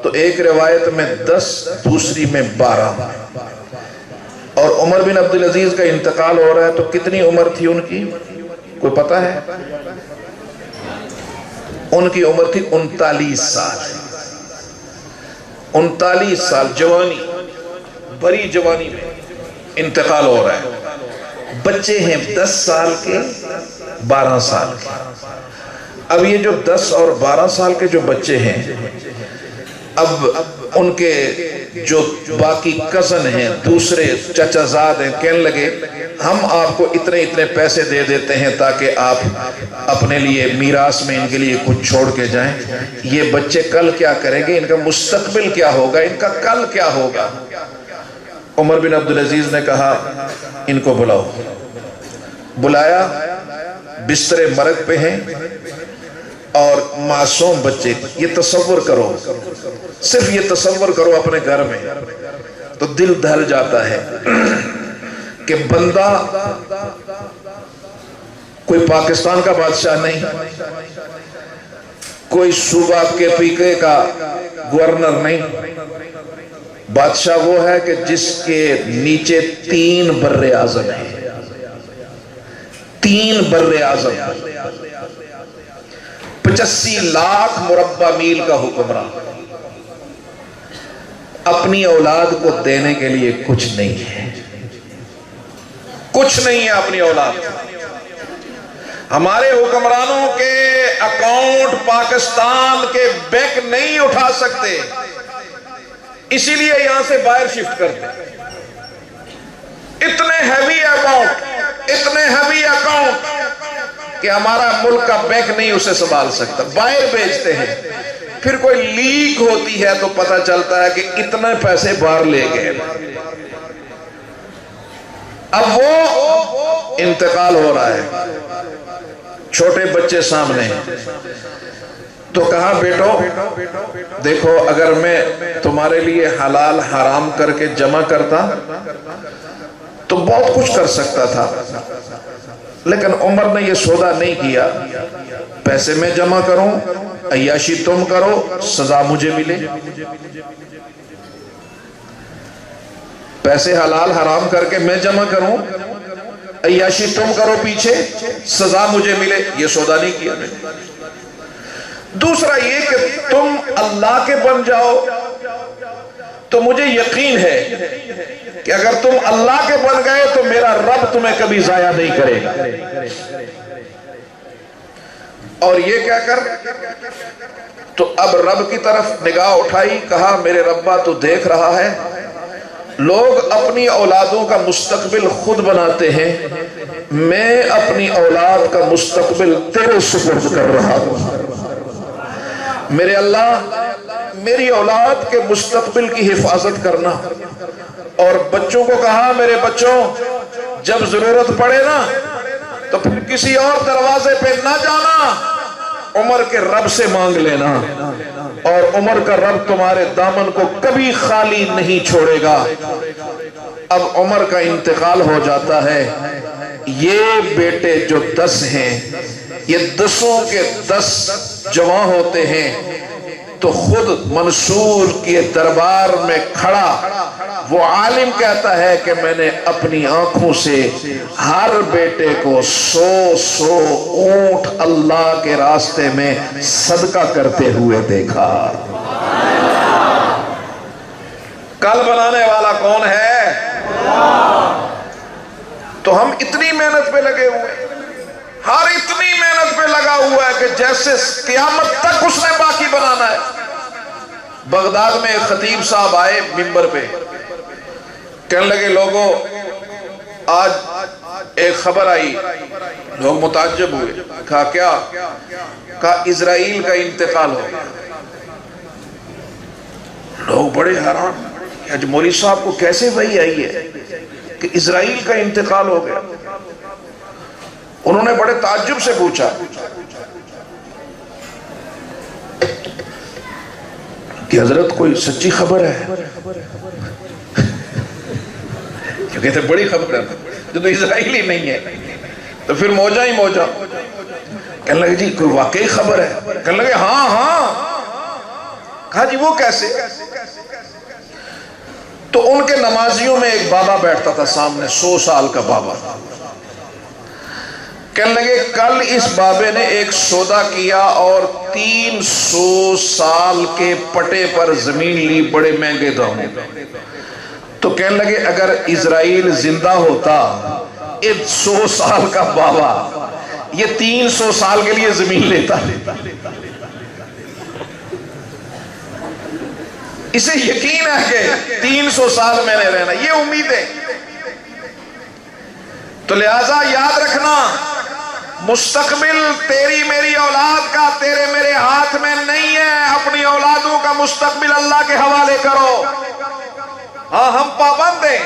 تو ایک روایت میں 10 دوسری میں 12, اور عمر بن عبدالعزیز کا انتقال ہو رہا ہے تو کتنی عمر تھی ان کی کوئی پتہ ہے؟ ان کی عمر تھی 39 سال. 39 سال جوانی, بڑی جوانی میں انتقال ہو رہا ہے. بچے ہیں 10 سال کے 12 سال کے. اب یہ جو 10 اور 12 سال کے جو بچے ہیں, اب ان کے جو باقی کزن ہیں, دوسرے چچا زاد ہیں, کہنے لگے ہم آپ کو اتنے اتنے پیسے دے دیتے ہیں تاکہ آپ اپنے لیے میراث میں ان کے لیے کچھ چھوڑ کے جائیں. یہ بچے کل کیا کریں گے, ان کا مستقبل کیا ہوگا, ان کا کل کیا ہوگا. عمر بن عبدالعزیز نے کہا ان کو بلاؤ. بلایا, بستر مرگ پہ ہیں اور معصوم بچے. یہ تصور کرو, صرف یہ تصور کرو اپنے گھر میں تو دل دہل جاتا ہے کہ بندہ کوئی پاکستان کا بادشاہ نہیں، کوئی صوبہ کے پیکے کا گورنر نہیں، بادشاہ وہ ہے کہ جس کے نیچے 3 بر اعظم ہیں، 3 بر اعظم، 85 لاکھ مربع میل کا حکمران، اپنی اولاد کو دینے کے لیے کچھ نہیں ہے، کچھ نہیں ہے اپنی اولاد۔ ہمارے حکمرانوں کے اکاؤنٹ پاکستان کے بینک نہیں اٹھا سکتے، اسی لیے یہاں سے باہر شفٹ کرتے، اتنے ہیوی اماؤنٹ، اتنے ہیوی اکاؤنٹ کہ ہمارا ملک کا بینک نہیں اسے سنبھال سکتا، باہر بھیجتے ہیں۔ پھر کوئی لیک ہوتی ہے تو پتہ چلتا ہے کہ اتنے پیسے باہر لے گئے۔ اب وہ انتقال ہو رہا ہے، چھوٹے بچے سامنے، تو کہا بیٹو دیکھو اگر میں تمہارے لیے حلال حرام کر کے جمع کرتا تو بہت کچھ کر سکتا تھا، لیکن عمر نے یہ سودا نہیں کیا، پیسے میں جمع کروں، عیاشی تم کرو، سزا مجھے ملے۔ پیسے حلال حرام کر کے میں جمع کروں، عیاشی تم کرو پیچھے، سزا مجھے ملے، یہ سودا نہیں کیا میں۔ دوسرا یہ کہ تم اللہ کے بن جاؤ تو مجھے یقین ہے کہ اگر تم اللہ کے بن گئے تو میرا رب تمہیں کبھی ضائع نہیں کرے گا۔ اور یہ کہہ کر تو اب رب کی طرف نگاہ اٹھائی، کہا میرے ربا تو دیکھ رہا ہے لوگ اپنی اولادوں کا مستقبل خود بناتے ہیں، میں اپنی اولاد کا مستقبل تیرے سپرد کر رہا ہوں۔ میرے اللہ میری اولاد کے مستقبل کی حفاظت کرنا۔ اور بچوں کو کہا میرے بچوں جب ضرورت پڑے نا تو پھر کسی اور دروازے پہ نہ جانا، عمر کے رب سے مانگ لینا، اور عمر کا رب تمہارے دامن کو کبھی خالی نہیں چھوڑے گا۔ اب عمر کا انتقال ہو جاتا ہے، یہ بیٹے جو 10 ہیں، یہ 10 کے 10 جوان ہوتے ہیں، تو خود منصور کے دربار میں کھڑا وہ عالم کہتا ہے کہ میں نے اپنی آنکھوں سے ہر بیٹے کو 100 اونٹ اللہ کے راستے میں صدقہ کرتے ہوئے دیکھا۔ کل بنانے والا کون ہے؟ تو ہم اتنی محنت پہ لگے ہوئے، ہر اتنی محنت پہ لگا ہوا ہے کہ جیسے قیامت تک اس نے باقی بنانا ہے۔ بغداد میں ایک خطیب صاحب آئے منبر پہ، کہنے لگے لوگوں آج ایک خبر آئی، لوگ متعجب ہوئے، کہا کیا؟ کہا اسرائیل کا انتقال ہو گیا۔ لوگ بڑے حیران، آج مولوی صاحب کو کیسے وحی آئی ہے کہ اسرائیل کا انتقال ہو گیا؟ انہوں نے بڑے تعجب سے پوچھا کہ حضرت کوئی سچی خبر ہے؟ کیونکہ تو بڑی خبر ہے جو تو اسرائیل ہی نہیں ہے، تو پھر موجہ ہی موجہ۔ کہنے لگے جی کوئی واقعی خبر ہے؟ کہنے لگے ہاں ہاں۔ کہا جی وہ کیسے؟ تو ان کے نمازیوں میں ایک بابا بیٹھتا تھا سامنے، 100 سال کا بابا۔ کہنے لگے کل اس بابے نے ایک سودا کیا اور 300 سال کے پٹے پر زمین لی، بڑے مہنگے داموں۔ تو کہنے لگے اگر اسرائیل زندہ ہوتا، 100 سال کا بابا یہ 300 سال کے لیے زمین لیتا۔ اسے یقین ہے کہ 300 سال میں نے رہنا، یہ امید ہے۔ تو لہذا یاد رکھنا مستقبل تیری میری اولاد کا تیرے میرے ہاتھ میں نہیں ہے، اپنی اولادوں کا مستقبل اللہ کے حوالے کرو۔ ہاں ہم پابند ہیں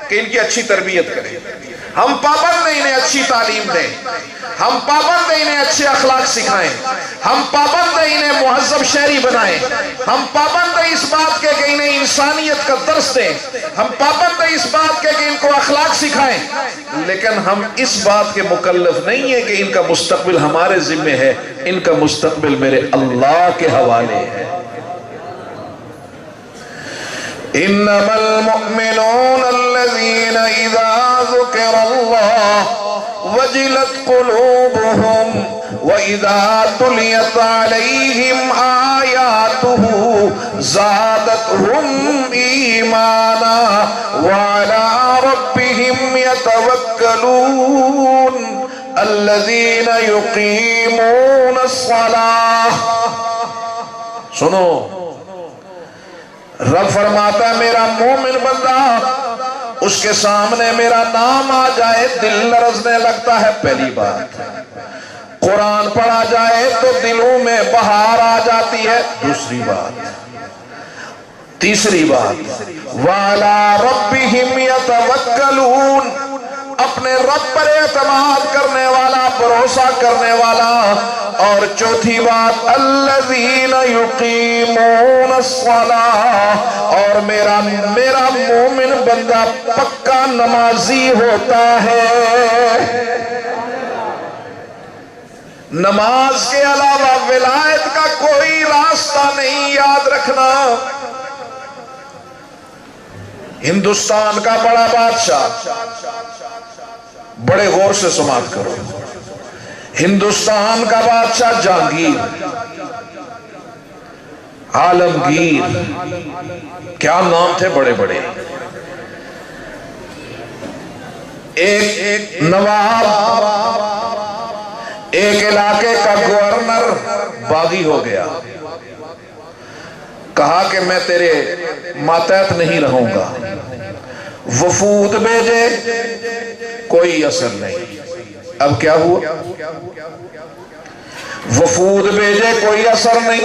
کہ ان کی اچھی تربیت کریں، ہم پابند ہیں انہیں اچھی تعلیم دیں، ہم پابند ہیں انہیں اچھے اخلاق سکھائیں، ہم پابند ہیں انہیں مہذب شہری بنائیں، ہم پابند ہیں اس بات کے کہ انہیں انسانیت کا درس دیں، ہم پابند ہیں اس بات کے کہ ان کو اخلاق سکھائیں، لیکن ہم اس بات کے مکلف نہیں ہیں کہ ان کا مستقبل ہمارے ذمہ ہے، ان کا مستقبل میرے اللہ کے حوالے ہے۔ انما المؤمنون الذين اذا ذكر الله وجلت قلوبهم واذا تليت عليهم آياته زادتهم ايمانا وعلى ربهم يتوكلون الذين يقيمون الصلاة۔ سنو، رب فرماتا ہے میرا مومن بندہ، اس کے سامنے میرا نام آ جائے دل لرزنے لگتا ہے، پہلی بات۔ قرآن پڑھا جائے تو دلوں میں بہار آ جاتی ہے، دوسری بات۔ تیسری بات، وَعَلَىٰ رَبِّهِمْ يَتَوَكَّلُونَ، اپنے رب پر اعتماد کرنے والا، بھروسہ کرنے والا۔ اور چوتھی بات، الذین یقیمون الصلاۃ، اور میرا مومن بندہ پکا نمازی ہوتا ہے۔ نماز کے علاوہ ولایت کا کوئی راستہ نہیں، یاد رکھنا۔ ہندوستان کا بڑا بادشاہ، بڑے غور سے سماعت کرو، ہندوستان کا بادشاہ جہانگیر، عالمگیر، کیا نام تھے بڑے بڑے۔ ایک نواب، ایک علاقے کا گورنر باغی ہو گیا، کہا کہ میں تیرے ماتحت نہیں رہوں گا۔ وفود بھیجے، کوئی اثر نہیں۔ اب کیا ہوا؟ وفود بھیجے، کوئی اثر نہیں۔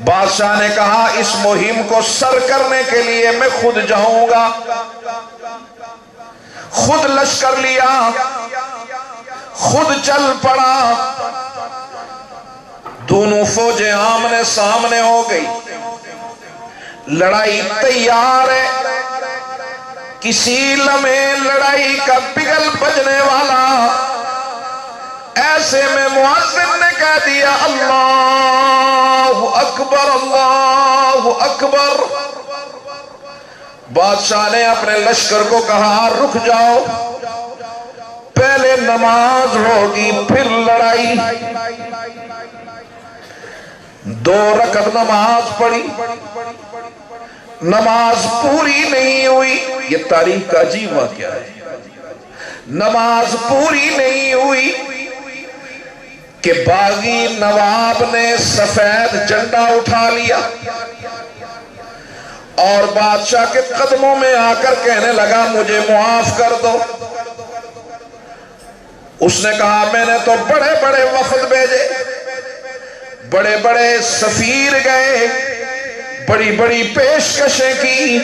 بادشاہ نے کہا اس مہم کو سر کرنے کے لیے میں خود جاؤں گا۔ خود لشکر لیا، خود چل پڑا۔ دونوں فوجیں آمنے سامنے ہو گئی، لڑائی تیار ہے۔ کسی لمحے لڑائی کا بگل بجنے والا، ایسے میں مؤذن نے کہہ دیا اللہ اکبر اللہ اکبر۔ بادشاہ نے اپنے لشکر کو کہا رک جاؤ، پہلے نماز ہوگی پھر لڑائی۔ 2 رکعت نماز پڑھی، نماز پوری نہیں ہوئی۔ یہ تاریخ کا عجیب واقعہ ہے۔ نماز پوری نہیں ہوئی کہ باغی نواب نے سفید جھنڈا اٹھا لیا اور بادشاہ کے قدموں میں آ کر کہنے لگا مجھے معاف کر دو۔ اس نے کہا میں نے تو بڑے بڑے وفد بھیجے، بڑے بڑے سفیر گئے، بڑی بڑی پیشکشیں کی،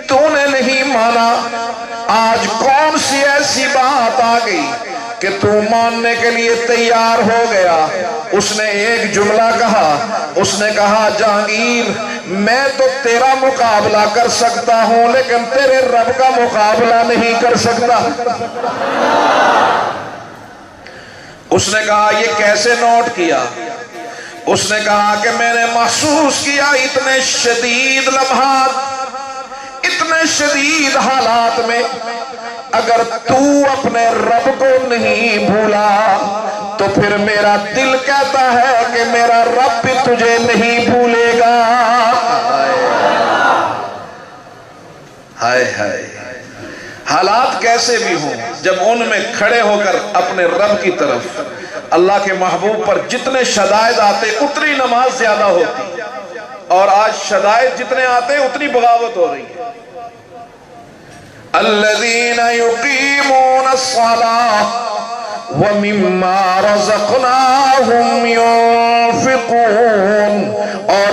تو نے نہیں مانا۔ آج کون سی ایسی بات آ گئی کہ تو ماننے کے لیے تیار ہو گیا؟ اس نے ایک جملہ کہا، اس نے کہا جہانگیر میں تو تیرا مقابلہ کر سکتا ہوں لیکن تیرے رب کا مقابلہ نہیں کر سکتا۔ اس نے کہا یہ کیسے نوٹ کیا؟ اس نے کہا کہ میں نے محسوس کیا اتنے شدید لمحات، اتنے شدید حالات میں اگر تو اپنے رب کو نہیں بھولا تو پھر میرا دل کہتا ہے کہ میرا رب بھی تجھے نہیں بھولے گا۔ ہائے ہائے، حالات کیسے بھی ہوں جب ان میں کھڑے ہو کر اپنے رب کی طرف، اللہ کے محبوب پر جتنے شدائد آتے اتنی نماز زیادہ ہوتی، اور آج شدائد جتنے آتے اتنی بغاوت ہو رہی ہے۔ الذین یقیمون الصلاۃ ومما رزقناہم ينفقون، اور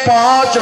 5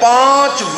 5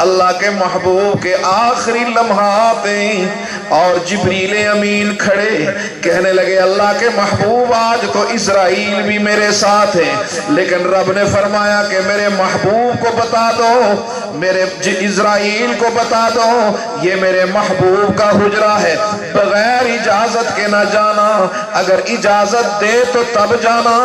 اللہ کے محبوب کے آخری لمحات ہیں اور جبریل امین کھڑے کہنے لگے اللہ کے محبوب آج تو اسرائیل بھی میرے ساتھ ہے، لیکن رب نے فرمایا کہ میرے محبوب کو بتا دو، میرے اسرائیل کو بتا دو یہ میرے محبوب کا حجرہ ہے، بغیر اجازت کے نہ جانا، اگر اجازت دے تو تب جانا۔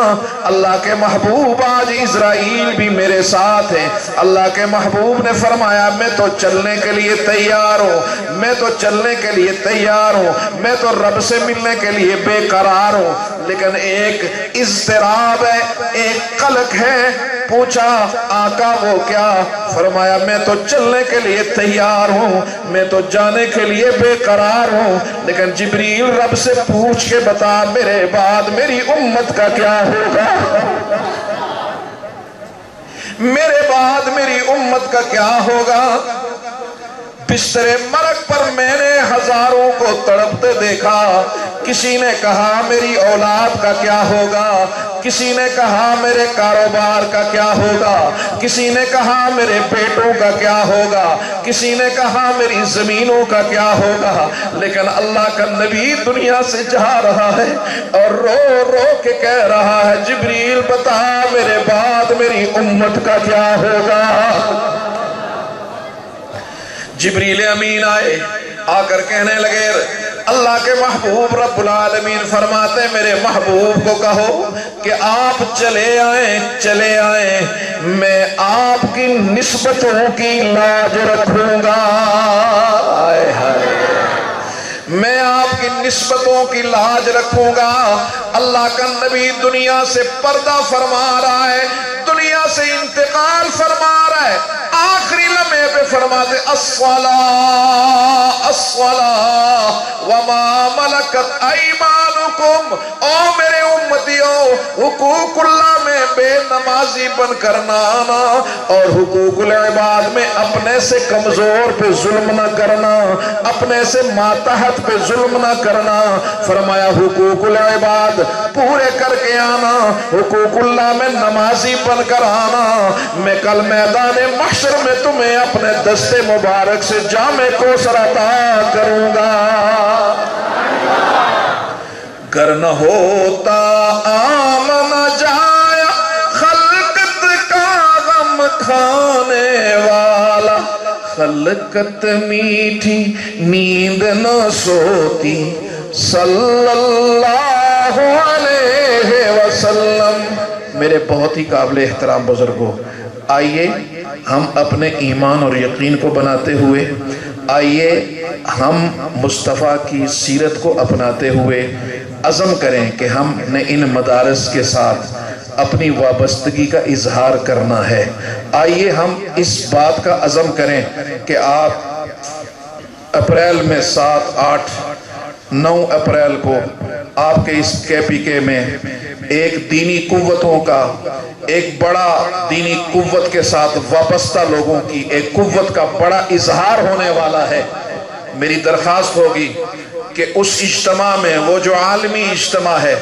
اللہ کے محبوب آج اسرائیل بھی میرے ساتھ ہے۔ اللہ کے محبوب نے فرمایا میں تو چلنے کے لیے تیار ہوں، میں تو چلنے کے لیے تیار ہوں، میں تو رب سے ملنے کے لیے بے قرار ہوں، لیکن ایک اضطراب ہے، ایک قلق ہے۔ پوچھا آقا وہ کیا؟ فرمایا میں تو چلنے کے لیے تیار ہوں، میں تو جانے کے لیے بے قرار ہوں، لیکن جبریل رب سے پوچھ کے بتا میرے بعد میری امت کا کیا ہوگا، میرے بعد میری امت کا کیا ہوگا۔ بستر مرگ پر میں نے ہزاروں کو تڑپتے دیکھا، کسی نے کہا میری اولاد کا کیا ہوگا، کسی نے کہا میرے کاروبار کا کیا ہوگا، کسی نے کہا میرے بیٹوں کا کیا ہوگا، کسی نے کہا میری زمینوں کا کیا ہوگا، لیکن اللہ کا نبی دنیا سے جا رہا ہے اور رو رو کے کہہ رہا ہے جبریل بتا میرے بعد میری امت کا کیا ہوگا۔ جبریل امین آئے، آ کر کہنے لگے اللہ کے محبوب رب العالمین فرماتے میرے محبوب کو کہو کہ آپ چلے آئیں میں آپ کی نسبتوں کی لاج رکھوں گا، میں آپ کی نسبتوں کی لاج رکھوں گا۔ اللہ کا نبی دنیا سے پردہ فرما رہا ہے، دنیا سے انتقال فرما رہا ہے، آخری لمحے پہ فرماتے الصلاۃ الصلاۃ وما ملکت ایمانکم، او میرے امتیوں حقوق اللہ میں بے نمازی بن کر نہ آنا اور حقوق العباد میں اپنے سے کمزور پہ ظلم نہ کرنا، اپنے سے ماتحت پہ ظلم نہ کرنا۔ فرمایا حقوق العباد پورے کر کے آنا، حقوق اللہ میں نمازی بن کر آنا، میں کل میدان محشر میں تمہیں اپنے دستے مبارک سے جام کوثر عطا کروں گا۔ گر نہ ہوتا عام نہ جایا خلقت کا غم کھانے والا، خلقت میٹھی نیند نہ سوتی صلی اللہ علیہ وسلم۔ میرے بہت ہی قابل احترام بزرگوں، آئیے ہم اپنے ایمان اور یقین کو بناتے ہوئے، آئیے ہم مصطفیٰ کی سیرت کو اپناتے ہوئے عزم کریں کہ ہم نے ان مدارس کے ساتھ اپنی وابستگی کا اظہار کرنا ہے۔ آئیے ہم اس بات کا عزم کریں کہ آپ اپریل میں 7، 8، 9 اپریل کو آپ کے اس KPK میں ایک دینی قوتوں کا، ایک بڑا دینی قوت کے ساتھ وابستہ لوگوں کی ایک قوت کا بڑا اظہار ہونے والا ہے۔ میری درخواست ہوگی کہ اس اجتماع میں، وہ جو عالمی اجتماع ہے،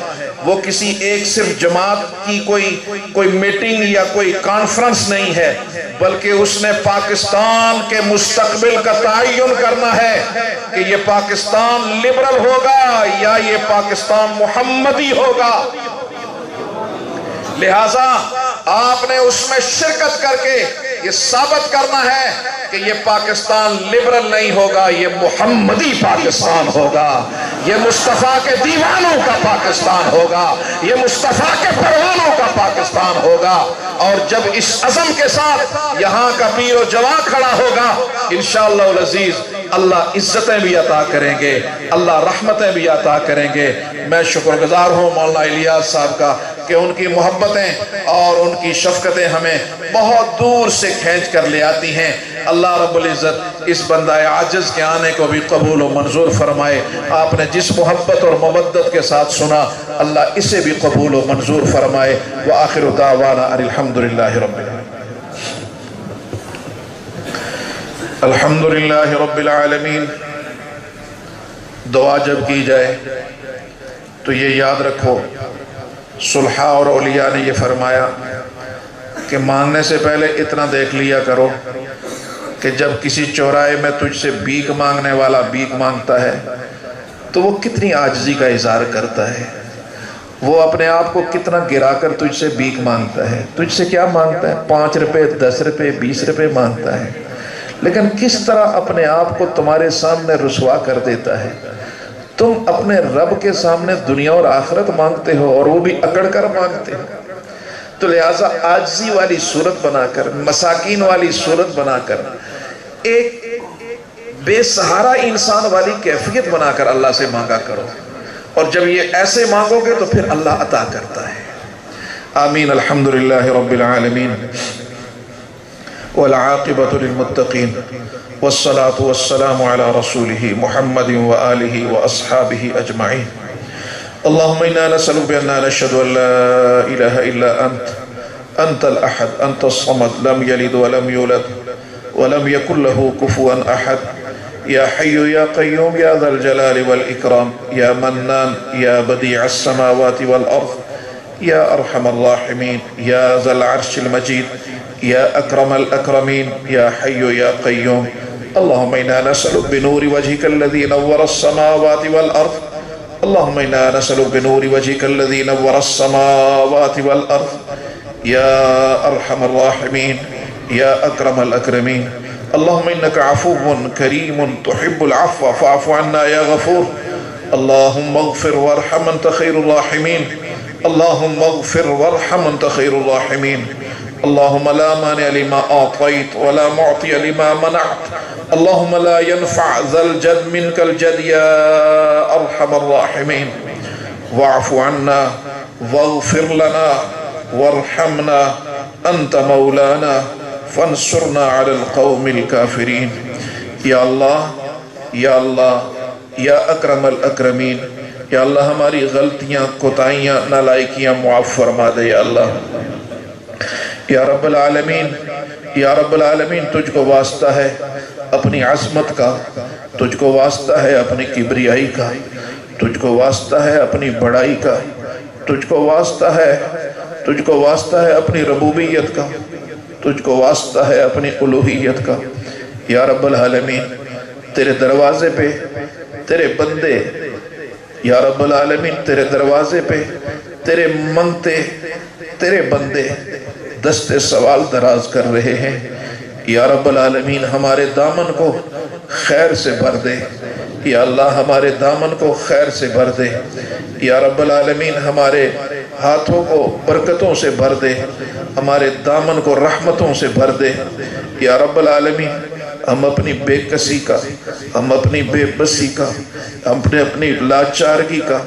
وہ کسی ایک صرف جماعت کی کوئی میٹنگ یا کوئی کانفرنس نہیں ہے، بلکہ اس نے پاکستان کے مستقبل کا تعین کرنا ہے کہ یہ پاکستان لبرل ہوگا یا یہ پاکستان محمدی ہوگا۔ لہٰذا آپ نے اس میں شرکت کر کے یہ ثابت کرنا ہے کہ یہ پاکستان لبرل نہیں ہوگا، یہ محمدی پاکستان ہوگا، یہ مصطفیٰ کے دیوانوں کا پاکستان ہوگا، یہ مصطفیٰ کے پروانوں کا پاکستان ہوگا۔ اور جب اس عزم کے ساتھ یہاں کا پیر و جوان کھڑا ہوگا، انشاءاللہ العزیز اللہ عزتیں بھی عطا کریں گے، اللہ رحمتیں بھی عطا کریں گے۔ میں شکر گزار ہوں مولانا الیاس صاحب کا کہ ان کی محبتیں اور ان کی شفقتیں ہمیں بہت دور سے کھینچ کر لے آتی ہیں۔ اللہ رب العزت اس بندہ عاجز کے آنے کو بھی قبول و منظور فرمائے۔ آپ نے جس محبت اور مودت کے ساتھ سنا، اللہ اسے بھی قبول و منظور فرمائے۔ وآخر دعوانا الحمدللہ رب العالمین۔ الحمدللہ رب العالمین۔ دعا جب کی جائے تو یہ یاد رکھو، صلحاء اور اولیاء نے یہ فرمایا کہ مانگنے سے پہلے اتنا دیکھ لیا کرو کہ جب کسی چوراہے میں تجھ سے بھیک مانگنے والا بھیک مانگتا ہے تو وہ کتنی عاجزی کا اظہار کرتا ہے، وہ اپنے آپ کو کتنا گرا کر تجھ سے بھیک مانگتا ہے۔ تجھ سے کیا مانگتا ہے؟ 5 روپے، 10 روپے، 20 روپے مانگتا ہے، لیکن کس طرح اپنے آپ کو تمہارے سامنے رسوا کر دیتا ہے۔ تم اپنے رب کے سامنے دنیا اور آخرت مانگتے ہو اور وہ بھی اکڑ کر مانگتے ہو۔ تو لہٰذا عاجزی والی صورت بنا کر، مساکین والی صورت بنا کر، ایک بے سہارا انسان والی کیفیت بنا کر اللہ سے مانگا کرو، اور جب یہ ایسے مانگو گے تو پھر اللہ عطا کرتا ہے۔ آمین۔ الحمدللہ رب العالمین والعاقبۃ للمتقین والصلاة والسلام علی رسولہ محمد وآلہ واصحابہ اجمعین۔ اللہم انا نسألک بأننا نشہد ان لا الہ الا انت الاحد انت الصمد لم یلد ولم یولد ولم یکن له کفوا احد یا حی یا قیوم یا ذا الجلال والاکرام یا منان یا بدیع السماوات والارض یا ارحم الراحمین یا ذا العرش المجید یا اکرم الاکرمین یا حی یا قیوم۔ اللہم انا نسألک بنور وجہک الذی نور السماوات والارض اللہم انا نسألک بنور وجہک الذی نور السماوات والارض یا ارحم الراحمین یا اکرم الاکرمین۔ اللہم انکا عفو کریم تحب العفو فاعف عنا یا غفور۔ اللہم اغفر وارحم انت خیر الراحمین۔ اللہم اغفر وارحم انت خیر الراحمین۔ اللہم لا مانع لما اعطیت ولا معطی لما منعت۔ اللہم لا ينفع ذا الجد منک الجد یا ارحم الراحمین۔ واعف عنا واغفر لنا وارحمنا انت مولانا فانصرنا علی القوم الکافرین۔ یا اللہ، یا اللہ، یا اکرم الاکرمین، یا اللہ ہماری غلطیاں، کوتاہیاں، نالائکیاں معاف فرما دے یا اللہ۔ یا رب العالمین، یا رب العالمین، تجھ کو واسطہ ہے اپنی عظمت کا، تجھ کو واسطہ ہے اپنی کبریائی کا، تجھ کو واسطہ ہے اپنی بڑائی کا، تجھ کو واسطہ ہے، تجھ کو واسطہ ہے اپنی ربوبیت کا، تجھ کو واسطہ ہے اپنی الوہیت کا۔ یا رب العالمین، تیرے دروازے پہ تیرے بندے، یا رب العالمین تیرے دروازے پہ تیرے منگتے تیرے بندے دست سوال دراز کر رہے ہیں۔ یا رب العالمین ہمارے دامن کو خیر سے بھر دے، یا اللہ ہمارے دامن کو خیر سے بھر دے۔ یا رب العالمین ہمارے ہاتھوں کو برکتوں سے بھر دے، ہمارے دامن کو رحمتوں سے بھر دے۔ یا رب العالمین ہم اپنی بے کسی کا، ہم اپنی بے بسی کا، ہم اپنی لاچارگی کا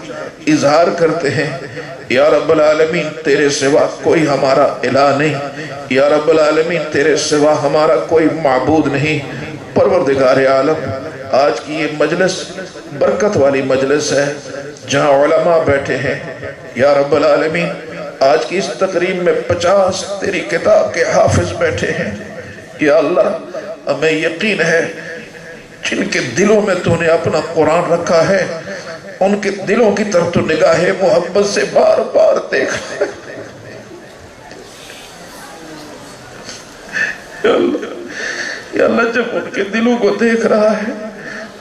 اظہار کرتے ہیں۔ یا رب العالمین تیرے سوا کوئی ہمارا الہ نہیں، یا رب العالمین تیرے سوا ہمارا کوئی معبود نہیں۔ پروردگار عالم، آج کی یہ مجلس برکت والی مجلس ہے جہاں علماء بیٹھے ہیں۔ یا رب العالمین آج کی اس تقریب میں 50 تیری کتاب کے حافظ بیٹھے ہیں۔ یا اللہ ہمیں یقین ہے جن کے دلوں میں تو نے اپنا قرآن رکھا ہے، ان کے دلوں کی طرف تو نگاہ محبت سے بار بار دیکھ۔ یا اللہ جب ان کے دلوں کو دیکھ رہا ہے،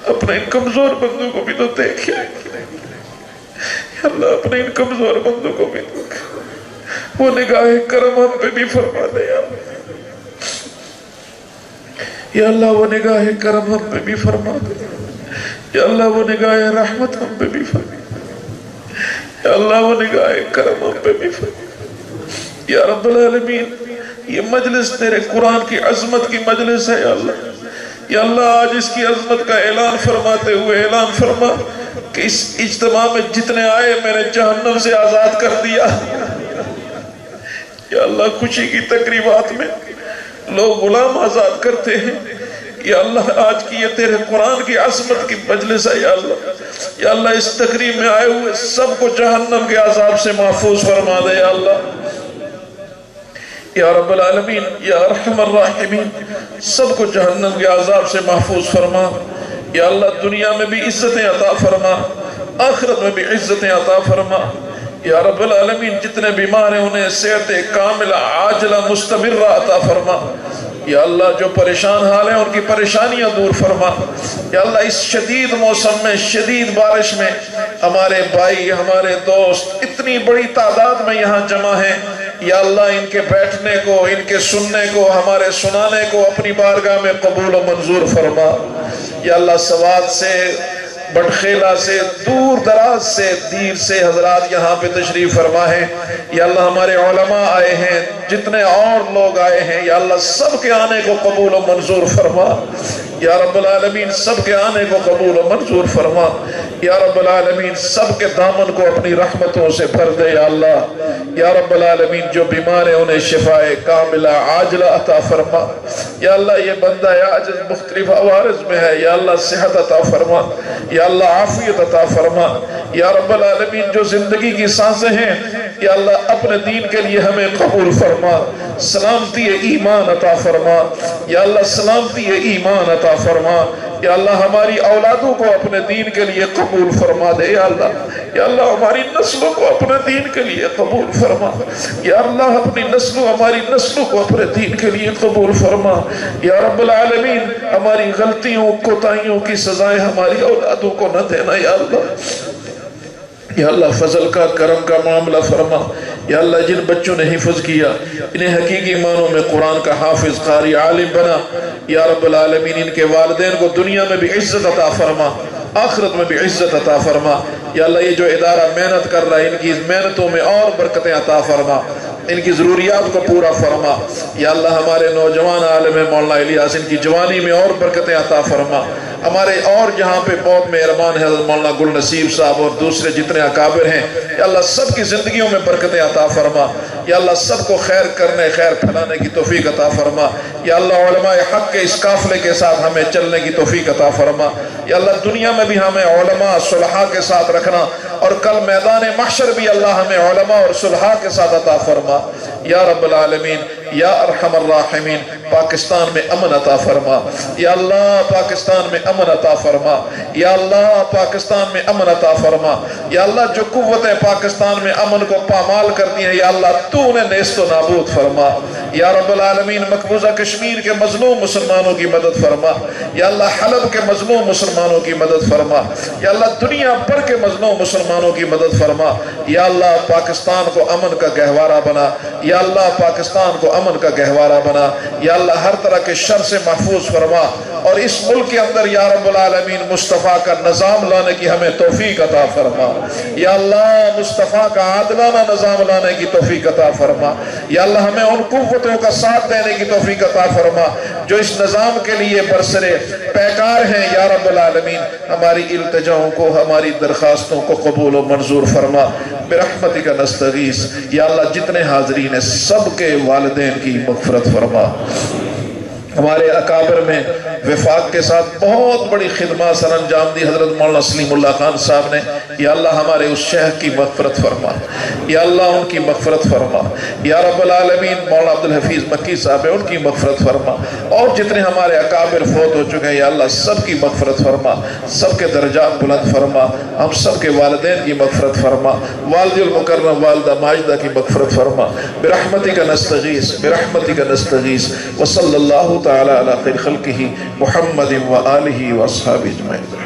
اپنے ان کمزور بندوں کو بھی تو دیکھے۔ یا اللہ اپنے ان کمزور بندوں کو بھی دیکھ، وہ نگاہ کرم ہم پہ بھی فرما دے۔ یا اللہ وہ نگاہ کرم ہم پہ بھی فرما دے۔ یا اللہ وہ نگاہ رحمت ہم پہ بھی فرما دے۔ یا اللہ وہ نگاہ کرم ہم پہ بھی فرما دے۔ یا رب العالمین یہ مجلس تیرے قرآن کی عظمت کی مجلس ہے۔ یا اللہ، یا اللہ آج اس کی عظمت کا اعلان فرماتے ہوئے اعلان فرما کہ اس اجتماع میں جتنے آئے میں نے جہنم سے آزاد کر دیا۔ یا اللہ خوشی کی تقریبات میں لوگ غلام آزاد کرتے ہیں۔ یا اللہ آج کی یہ تیرے قرآن کی عظمت کی مجلس ہے۔ یا اللہ اس تقریب میں آئے ہوئے سب کو جہنم کے عذاب سے محفوظ فرما دے۔ یا اللہ، یا رب العالمین، یا ارحم الراحمین سب کو جہنم کے عذاب سے محفوظ فرما۔ یا اللہ دنیا میں بھی عزتیں عطا فرما، آخرت میں بھی عزتیں عطا فرما۔ یا رب العالمین جتنے بیمار ہیں انہیں صحت کاملہ عاجلہ مستمرہ عطا فرما۔ یا اللہ جو پریشان حال ہیں ان کی پریشانیاں دور فرما۔ یا اللہ اس شدید موسم میں، شدید بارش میں ہمارے بھائی، ہمارے دوست اتنی بڑی تعداد میں یہاں جمع ہیں، یا اللہ ان کے بیٹھنے کو، ان کے سننے کو، ہمارے سنانے کو اپنی بارگاہ میں قبول و منظور فرما۔ یا اللہ سوات سے، بٹخیلہ سے، دور دراز سے، دیر سے حضرات یہاں پہ تشریف فرما ہے۔ یا اللہ ہمارے علماء آئے ہیں، جتنے اور لوگ آئے ہیں، یا اللہ سب کے آنے کو قبول و منظور فرما۔ یا رب العالمین سب کے آنے کو قبول و منظور فرما۔ یا رب العالمین سب کے دامن کو اپنی رحمتوں سے بھر دے یا اللہ۔ یا رب العالمین جو بیمار ہیں انہیں شفاء کاملہ عاجلہ عطا فرما۔ یا اللہ یہ بندہ عاجز مختلف عوارض میں ہے، یا اللہ صحت عطا فرما، یا اللہ عافیت عطا فرما۔ یا رب العالمین جو زندگی کی سانسیں ہیں، یا اللہ اپنے دین کے لیے ہمیں قبول فرما، سلامتی ایمان عطا فرما۔ یا اللہ سلامتی ایمان عطا فرما۔ یا اللہ ہماری اولادوں کو اپنے دین کے لیے قبول فرما دے یا اللہ۔ یا اللہ ہماری نسلوں کو اپنے دین کے لیے قبول فرما۔ یا اللہ اپنی نسلوں، ہماری نسلوں کو اپنے دین کے لیے قبول فرما۔ یا رب العالمین ہماری غلطیوں، کوتاہیوں کی سزائیں ہماری اولادوں کو نہ دینا یا اللہ۔ یا اللہ فضل کا، کرم کا معاملہ فرما۔ یا اللہ جن بچوں نے حفظ کیا انہیں حقیقی معنوں میں قرآن کا حافظ، قاری، عالم بنا۔ یا رب العالمین ان کے والدین کو دنیا میں بھی عزت عطا فرما، آخرت میں بھی عزت عطا فرما۔ یا اللہ یہ جو ادارہ محنت کر رہا ہے ان کی اس محنتوں میں اور برکتیں عطا فرما، ان کی ضروریات کو پورا فرما۔ یا اللہ ہمارے نوجوان عالم مولانا الیاس ان کی جوانی میں اور برکتیں عطا فرما۔ ہمارے اور جہاں پہ بہت مہربان ہے حضرت مولانا گل نصیب صاحب اور دوسرے جتنے اکابر ہیں، یا اللہ سب کی زندگیوں میں برکتیں عطا فرما۔ یا اللہ سب کو خیر کرنے، خیر پھیلانے کی توفیق عطا فرما۔ یا اللہ علماء حق کے اس قافلے کے ساتھ ہمیں چلنے کی توفیق عطا فرما۔ یا اللہ دنیا میں بھی ہمیں علماء صلحاء کے ساتھ رکھنا، اور کل میدان محشر بھی اللہ ہمیں علماء اور صلحاء کے ساتھ عطا فرما۔ یا رب العالمین یا ارحم الراحمین پاکستان میں امن عطا فرما۔ یا اللہ پاکستان میں امن عطا فرما۔ یا اللہ پاکستان میں امن عطا فرما۔ یا اللہ جو قوتیں پاکستان میں امن کو پامال کرتی ہیں، یا اللہ تو انہیں نیست و نابود فرما۔ یا رب العالمین مقبوضہ کشمیر کے مظلوم مسلمانوں کی مدد فرما۔ یا اللہ حلب کے مظلوم مسلمانوں کی مدد فرما۔ یا اللہ دنیا بھر کے مظلوم مسلمانوں کی مدد فرما۔ یا اللہ پاکستان کو امن کا گہوارہ بنا۔ یا اللہ پاکستان کو امن کا گہوارہ بنا۔ یا اللہ ہر طرح کے شر سے محفوظ فرما، اور اس ملک کے اندر یا رب العالمین مصطفیٰ کا نظام لانے کی ہمیں توفیق عطا فرما۔ یا اللہ مصطفیٰ کا عادلانہ نظام لانے کی توفیق عطا فرما۔ یا اللہ ہمیں ان قوتوں کا ساتھ دینے کی توفیق عطا فرما جو اس نظام کے لیے برسرے پیکار ہیں۔ یا رب العالمین ہماری التجاؤں کو، ہماری درخواستوں کو قبول و منظور فرما برحمتک نستغیث۔ یا اللہ جتنے حاضرین ہیں سب کے والدین کی مغفرت فرما۔ ہمارے اکابر میں وفاق کے ساتھ بہت بڑی خدمات سر انجام دی حضرت مولانا سلیم اللہ خان صاحب نے، یا اللہ ہمارے اس شیخ کی مغفرت فرما، یا اللہ ان کی مغفرت فرما۔ یا رب العالمین مولانا عبدالحفیظ مکی صاحب ہیں ان کی مغفرت فرما، اور جتنے ہمارے اکابر فوت ہو چکے ہیں یا اللہ سب کی مغفرت فرما، سب کے درجات بلند فرما، ہم سب کے والدین کی مغفرت فرما، والد المکرم والدہ ماجدہ کی مغفرت فرما برحمتک نستغیث برحمتک نستغیث وصلی اللہ تعالی علی خیر خلقہ محمد و آلہ و اصحابہ اجمعین۔